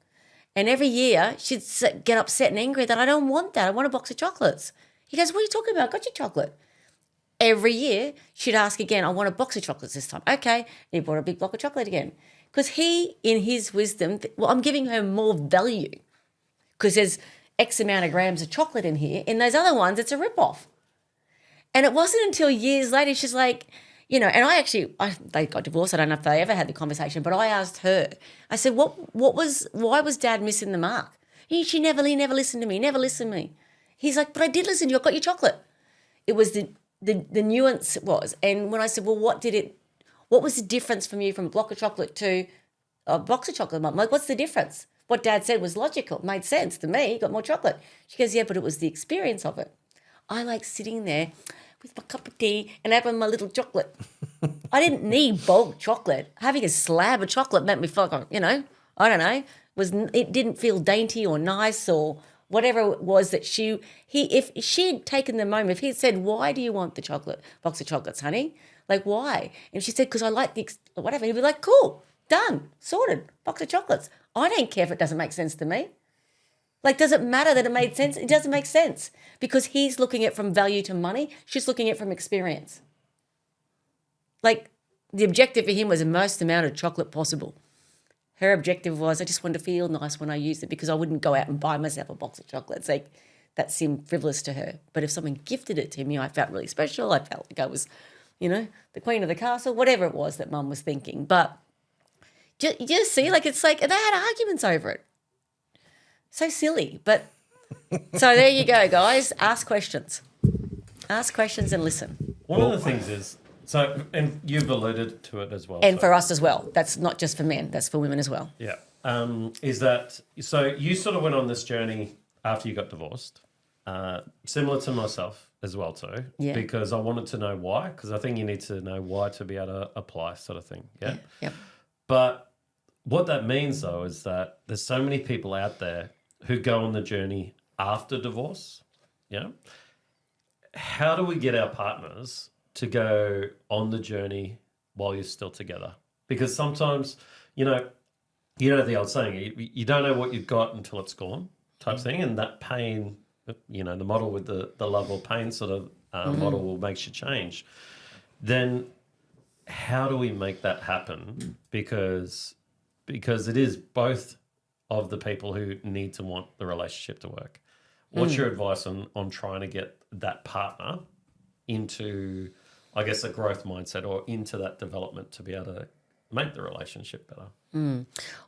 And every year she'd get upset and angry that I don't want that. I want a box of chocolates. He goes, what are you talking about? I got you chocolate. Every year she'd ask again, I want a box of chocolates this time. Okay. And he bought a big block of chocolate again. Because he, in his wisdom, I'm giving her more value because there's X amount of grams of chocolate in here. In those other ones, it's a rip-off. And it wasn't until years later she's like, and they got divorced. I don't know if they ever had the conversation, but I asked her. I said, why was Dad missing the mark? He never listened to me, never listened to me. He's like, but I did listen to you. I got your chocolate. It was the nuance it was. And when I said, well, what was the difference from you from a block of chocolate to a box of chocolate, Mum? Like, what's the difference? What Dad said was logical, made sense to me. He got more chocolate. She goes, yeah, but it was the experience of it. I like sitting there with my cup of tea and having my little chocolate. I didn't need bulk chocolate. Having a slab of chocolate made me feel like, I don't know, it didn't feel dainty or nice or whatever it was that if she had taken the moment, if he had said, why do you want the box of chocolates, honey? Like, why? And she said, because I like whatever. He'd be like, cool, done, sorted, box of chocolates. I don't care if it doesn't make sense to me. Like, does it matter that it made sense? It doesn't make sense because he's looking at it from value to money. She's looking at it from experience. Like, the objective for him was the most amount of chocolate possible. Her objective was, I just wanted to feel nice when I used it because I wouldn't go out and buy myself a box of chocolates. Like, that seemed frivolous to her. But if someone gifted it to me, I felt really special. I felt like I was, the queen of the castle, whatever it was that Mum was thinking. But you just see, like, it's like they had arguments over it. So silly. But so there you go, guys. Ask questions. Ask questions and listen. One of the things is, and you've alluded to it as well. And for us as well. That's not just for men. That's for women as well. Yeah. Is that, so you sort of went on this journey after you got divorced, similar to myself as well too. Yeah. Because I wanted to know why, because I think you need to know why to be able to apply sort of thing. Yeah. Yep. But what that means though is that there's so many people out there who go on the journey after divorce. Yeah. How do we get our partners to go on the journey while you're still together? Because sometimes, the old saying, you don't know what you've got until it's gone type thing. And that pain, the model with the love or pain sort of model will make you change. Then how do we make that happen? Because it is both of the people who need to want the relationship to work. What's your advice on trying to get that partner into, I guess, a growth mindset or into that development to be able to make the relationship better?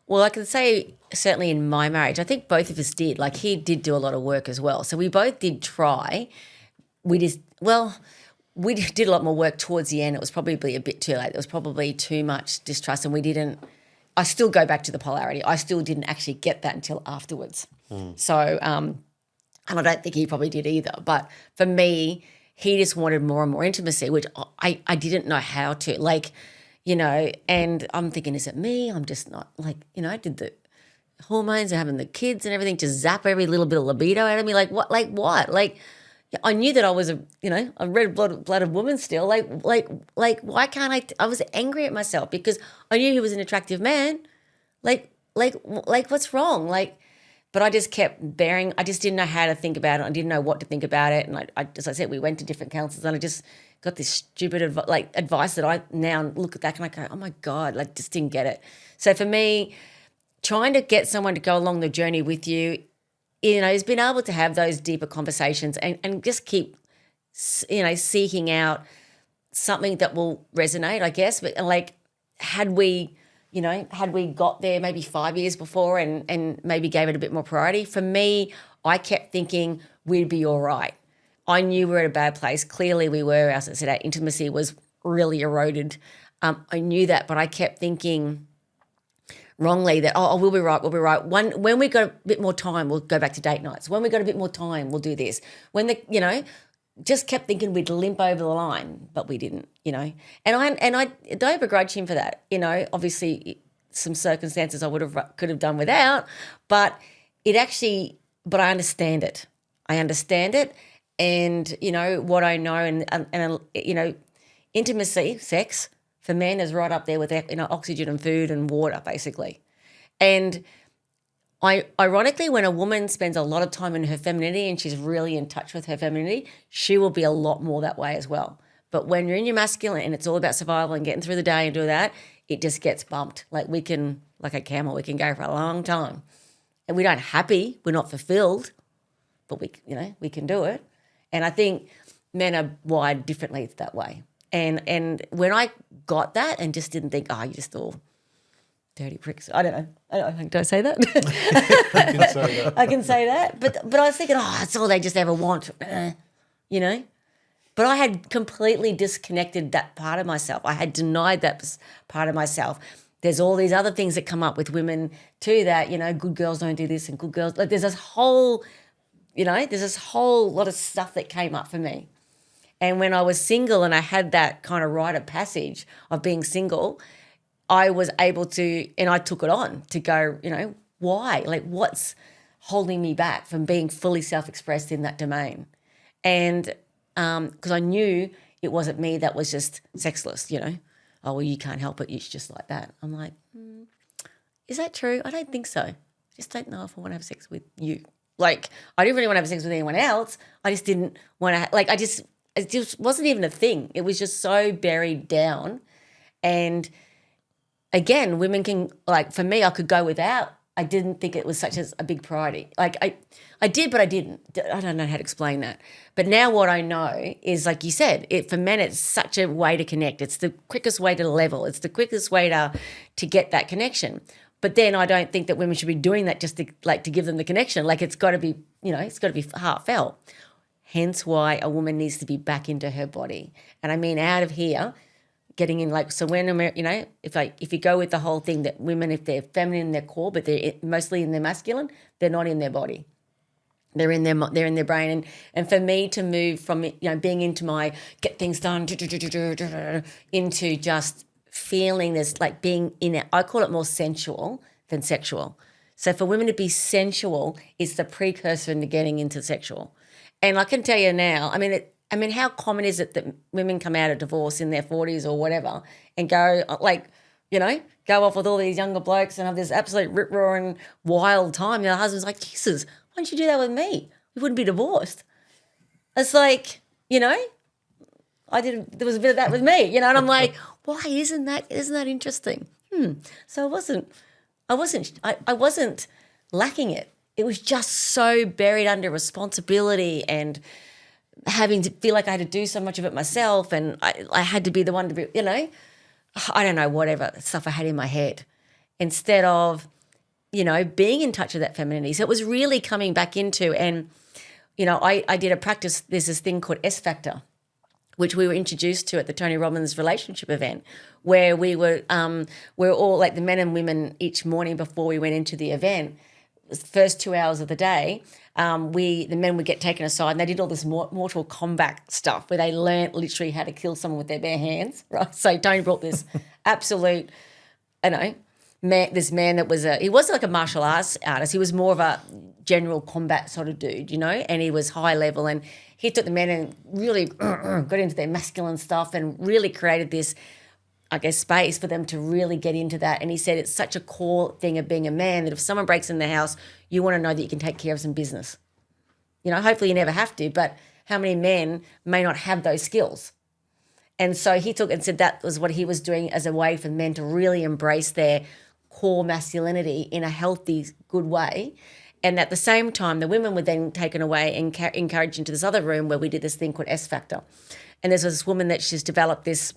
Well, I can say certainly in my marriage, I think both of us did. Like, he did do a lot of work as well. So we both did try. We did a lot more work towards the end. It was probably a bit too late. There was probably too much distrust and I still go back to the polarity. I still didn't actually get that until afterwards. So, and I don't think he probably did either. But for me, he just wanted more and more intimacy, which I didn't know how to. Like, and I'm thinking, is it me? I'm just not did the hormones and having the kids and everything just zap every little bit of libido out of me? Like what? Like I knew that I was a red-blooded woman still. Like why can't I was angry at myself because I knew he was an attractive man. Like what's wrong? But I just kept bearing. I just didn't know how to think about it. I didn't know what to think about it. And I as I said, we went to different counsellors and I just got this stupid advice that I now look back and I go, oh my God, just didn't get it. So for me, trying to get someone to go along the journey with you, is being able to have those deeper conversations and just keep, seeking out something that will resonate, I guess. But had we got there maybe 5 years before and maybe gave it a bit more priority, for me, I kept thinking we'd be all right. I knew we were at a bad place. Clearly we were. As I said, our intimacy was really eroded. I knew that, but I kept thinking, wrongly that, we'll be right. When we got a bit more time, we'll go back to date nights. When we got a bit more time, we'll do this. Just kept thinking we'd limp over the line, but we didn't, And I don't begrudge him for that. Obviously some circumstances I could have done without, but but I understand it. And, what I know and intimacy, sex, for men is right up there with, oxygen and food and water, basically. And ironically, when a woman spends a lot of time in her femininity and she's really in touch with her femininity, she will be a lot more that way as well. But when you're in your masculine and it's all about survival and getting through the day and doing that, it just gets bumped. Like we can, like a camel, we can go for a long time. And we're not happy, we're not fulfilled, but we can do it. And I think men are wired differently that way. And when I got that and just didn't think, you're just all dirty pricks. I don't know. Did I say that? I can say that. I can say that. But I was thinking, that's all they just ever want, But I had completely disconnected that part of myself. I had denied that part of myself. There's all these other things that come up with women too that, good girls don't do this and good girls. Like there's this whole lot of stuff that came up for me. And when I was single and I had that kind of rite of passage of being single, I was able to, and I took it on to go, why? Like what's holding me back from being fully self-expressed in that domain? And because I knew it wasn't me that was just sexless, Oh, well, you can't help it. It's just like that. I'm like, is that true? I don't think so. I just don't know if I want to have sex with you. Like, I didn't really want to have sex with anyone else. I just didn't want to, it just wasn't even a thing. It was just so buried down. And again, women can, for me, I could go without. I didn't think it was such a big priority. I did, but I didn't. I don't know how to explain that. But now what I know is, like you said, for men, it's such a way to connect. It's the quickest way to level. It's the quickest way to get that connection. But then I don't think that women should be doing that just to give them the connection. Like it's got to be, it's got to be heartfelt. Hence why a woman needs to be back into her body. And I mean out of here, getting in so when, if you go with the whole thing that women, if they're feminine in their core, but they're mostly in their masculine, they're not in their body. They're in their brain. And for me to move from, being into my get things done into just feeling this, being in it, I call it more sensual than sexual. So for women to be sensual is the precursor into getting into sexual. And I can tell you now, how common is it that women come out of divorce in their 40s or whatever and go, go off with all these younger blokes and have this absolute rip-roaring wild time. Their husband's like, Jesus, why don't you do that with me? We wouldn't be divorced. It's like, there was a bit of that with me, and I'm like, why isn't that interesting? So I wasn't lacking it. It was just so buried under responsibility and having to feel like I had to do so much of it myself, and I had to be the one to be, I don't know, whatever stuff I had in my head, instead of, being in touch with that femininity. So it was really coming back into, and, I did a practice, there's this thing called S Factor, which we were introduced to at the Tony Robbins relationship event, where we were all the men and women each morning before we went into the event, the first 2 hours of the day, the men would get taken aside and they did all this Mortal Kombat stuff where they learnt literally how to kill someone with their bare hands, right? So Tony brought this absolute, this man that was he wasn't like a martial arts artist. He was more of a general combat sort of dude, and he was high level, and he took the men and really got into their masculine stuff and really created this, space for them to really get into that. And he said it's such a core thing of being a man that if someone breaks in the house, you want to know that you can take care of some business. Hopefully you never have to, but how many men may not have those skills? And so he took and said that was what he was doing as a way for men to really embrace their core masculinity in a healthy, good way. And at the same time, the women were then taken away and encouraged into this other room where we did this thing called S Factor. And there's this woman that she's developed this,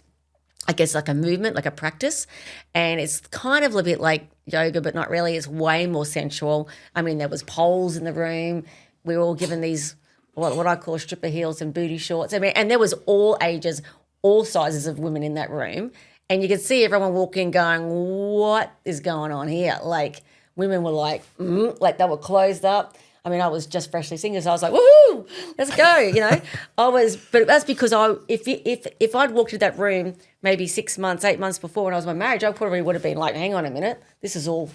like a movement, like a practice. And it's kind of a bit like yoga, but not really. It's way more sensual. There was poles in the room. We were all given these, what I call stripper heels and booty shorts. And there was all ages, all sizes of women in that room. And you could see everyone walking going, what is going on here? Like women were like they were closed up. I mean, I was just freshly single, so I was like, woohoo, let's go, you know. But that's because if I'd walked into that room maybe 6 months, 8 months before when I was in my marriage, I probably would have been like, hang on a minute, this is all,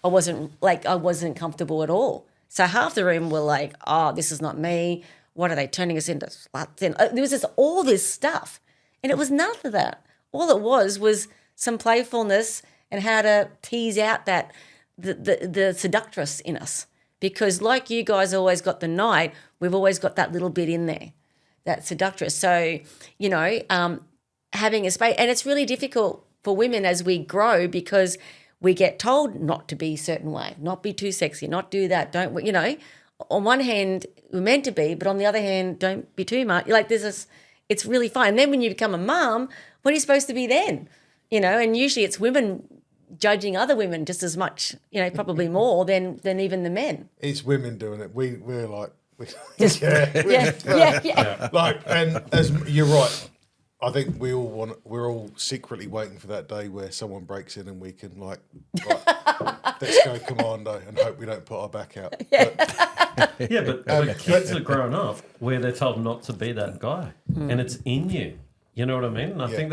I wasn't comfortable at all. So half the room were like, oh, this is not me. What are they turning us into sluts? And there was all this stuff, and it was none of that. All it was some playfulness and how to tease out that the seductress in us. Because like you guys always got the night, we've always got that little bit in there, that seductress. So, you know, having a space, and it's really difficult for women as we grow because we get told not to be a certain way, not be too sexy, not do that, don't, you know. On one hand, we're meant to be, but on the other hand, don't be too much. Like it's really fine. And then when you become a mum, what are you supposed to be then? You know, and usually it's women judging other women just as much, you know, probably more than even the men. It's women doing it. We're like, Yeah. Like, and as you're right, I think we're all secretly waiting for that day where someone breaks in and we can like let's go commando and hope we don't put our back out. But kids are growing up where they're told not to be that guy, and it's in you. You know what I mean? And I think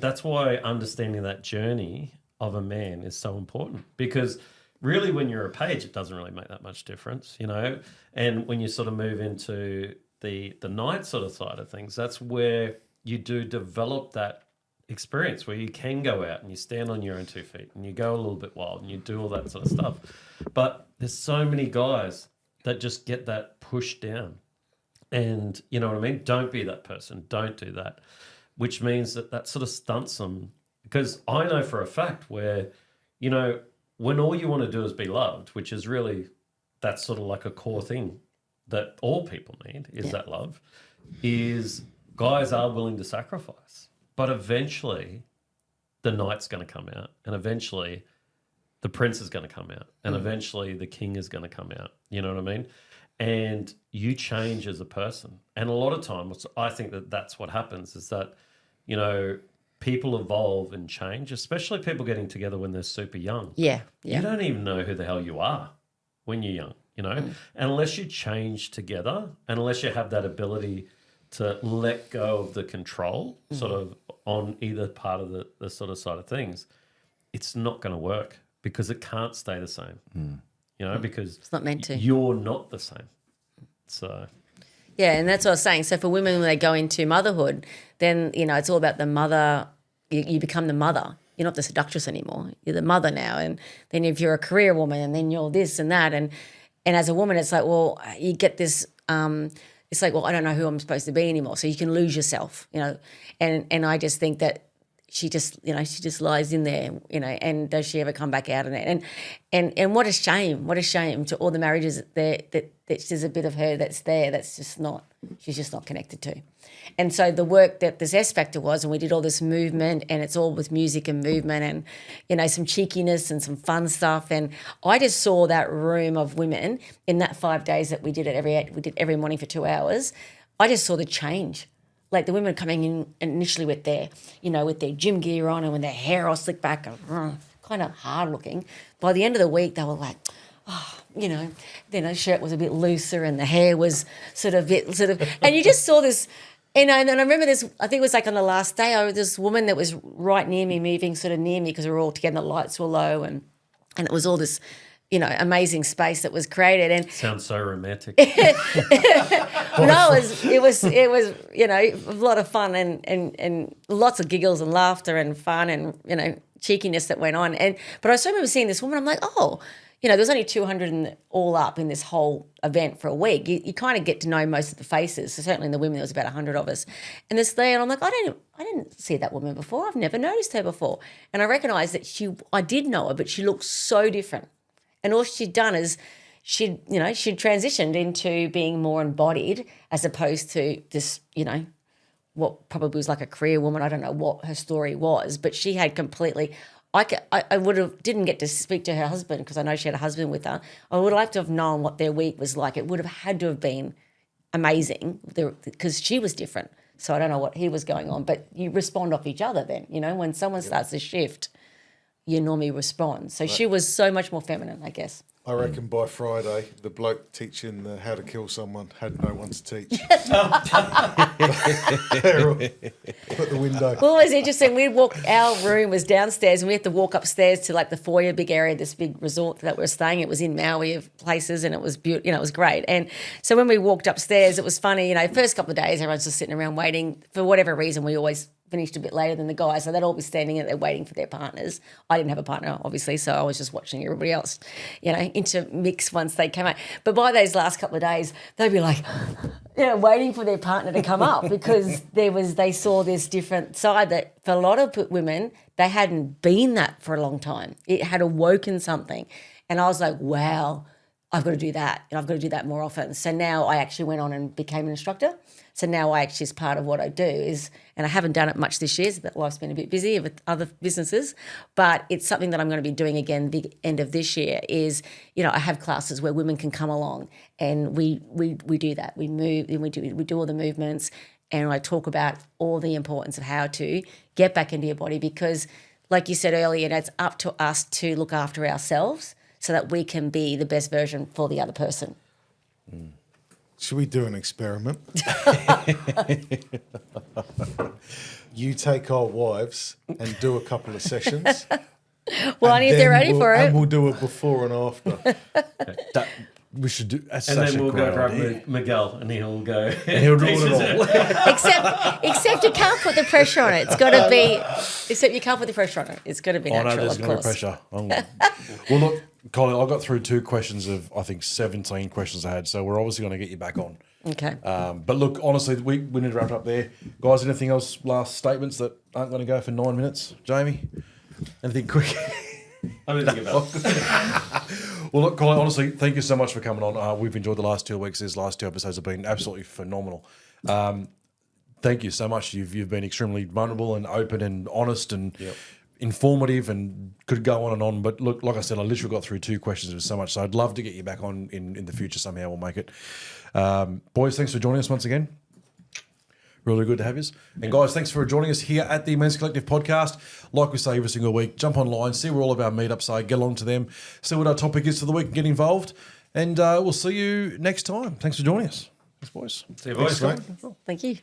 that's why understanding that journey of a man is so important, because really when you're a page, it doesn't really make that much difference, you know. And when you sort of move into the night sort of side of things, that's where you do develop that experience where you can go out and you stand on your own 2 feet and you go a little bit wild and you do all that sort of stuff. But there's so many guys that just get that pushed down. And you know what I mean? Don't be that person. Don't do that. Which means that sort of stunts them. Because I know for a fact where, you know, when all you want to do is be loved, which is really, that's sort of like a core thing that all people need, is that love, is guys are willing to sacrifice. But eventually the knight's going to come out, and eventually the prince is going to come out, and eventually the king is going to come out. You know what I mean? And you change as a person. And a lot of times I think that's what happens, is that, you know, people evolve and change, especially people getting together when they're super young. Yeah. You don't even know who the hell you are when you're young, you know, and unless you change together and unless you have that ability to let go of the control sort of on either part of the sort of side of things, it's not going to work, because it can't stay the same, you know, because it's not meant to. You're not the same. So... Yeah, and that's what I was saying. So for women, when they go into motherhood, then, you know, it's all about the mother. You become the mother. You're not the seductress anymore. You're the mother now. And then if you're a career woman, and then you're this and that. And as a woman, it's like, well, you get this, it's like, well, I don't know who I'm supposed to be anymore. So you can lose yourself, you know. And I just think that she just lies in there, you know, and does she ever come back out of it? And what a shame to all the marriages that there's a bit of her that's there that's just not, she's just not connected to. And so the work that this S Factor was, and we did all this movement, and it's all with music and movement and, you know, some cheekiness and some fun stuff. And I just saw that room of women in that 5 days that we did every morning for 2 hours. I just saw the change. Like the women coming in initially with their, you know, with their gym gear on and with their hair all slicked back and kind of hard looking. By the end of the week, they were like, oh, you know, then her shirt was a bit looser and the hair was sort of, and you just saw this, you know. And then I remember this, I think it was like on the last day, this woman that was right near me, moving sort of near me because we were all together, the lights were low, and it was all this, you know, amazing space that was created. And sounds so romantic. No, it was, you know, a lot of fun and lots of giggles and laughter and fun and, you know, cheekiness that went on. But I still remember seeing this woman, I'm like, oh, you know, there was only 200 all up in this whole event for a week. You kind of get to know most of the faces. So certainly in the women, there was about 100 of us. And this day, and I'm like, I didn't see that woman before. I've never noticed her before. And I recognised that I did know her, but she looked so different. And all she'd done is she'd transitioned into being more embodied as opposed to this, you know, what probably was like a career woman. I don't know what her story was, but she had completely. I didn't get to speak to her husband because I know she had a husband with her. I would like to have known what their week was like. It would have had to have been amazing because she was different. So I don't know what he was going on, but you respond off each other then. You know, when someone starts to shift, you normally respond. So she was so much more feminine, I guess. I reckon by Friday, the bloke teaching how to kill someone had no one to teach. Put the window. Well, it was interesting. Our room was downstairs and we had to walk upstairs to like the foyer, big area, this big resort that we were staying. It was in Maui of places and it was beautiful, it was great. And so when we walked upstairs, it was funny, first couple of days, everyone's just sitting around waiting. For whatever reason, we always finished a bit later than the guys, so they'd all be standing there waiting for their partners. I didn't have a partner, obviously, so I was just watching everybody else, intermix once they came out. But by those last couple of days, they'd be like, waiting for their partner to come up because they saw this different side that for a lot of women, they hadn't been that for a long time. It had awoken something. And I was like, wow, I've got to do that. And I've got to do that more often. So now I actually went on and became an instructor. So now I actually, as part of what I do is, and I haven't done it much this year, so that life's been a bit busy with other businesses, but it's something that I'm going to be doing again the end of this year is, I have classes where women can come along and we do that. We move and we do all the movements and I talk about all the importance of how to get back into your body because, like you said earlier, it's up to us to look after ourselves so that we can be the best version for the other person. Should we do an experiment? You take our wives and do a couple of sessions. Well, only if they're ready for it. And we'll do a before and after. We should do. That's And such then a we'll great go grab idea. Miguel and he'll go. And he'll do it all. Except you can't put the pressure on it. It's got to be. Except you can't put the pressure on it. It's got to be I natural. know there's of going to be course. pressure. Well, look, Kylie, I got through 2 questions of, I think, 17 questions I had, so we're obviously going to get you back on. Okay. But look, honestly, we need to wrap it up there. Guys, anything else, last statements that aren't going to go for 9 minutes? Jamie? Anything quick? I'm going to think about it. Well, look, Kylie, honestly, thank you so much for coming on. We've enjoyed the last 2 weeks. These last 2 episodes have been absolutely phenomenal. Thank you so much. You've been extremely vulnerable and open and honest and informative and could go on and on. But look, like I said, I literally got through 2 questions. It was so much. So I'd love to get you back on in the future somehow. We'll make it. Boys, thanks for joining us once again. Really good to have you. And guys, thanks for joining us here at the Men's Collective podcast. Like we say every single week, jump online, see where all of our meetups are, get along to them, see what our topic is for the week and get involved. And we'll see you next time. Thanks for joining us. Thanks, boys. See you, boys. Thanks, mate. Thank you.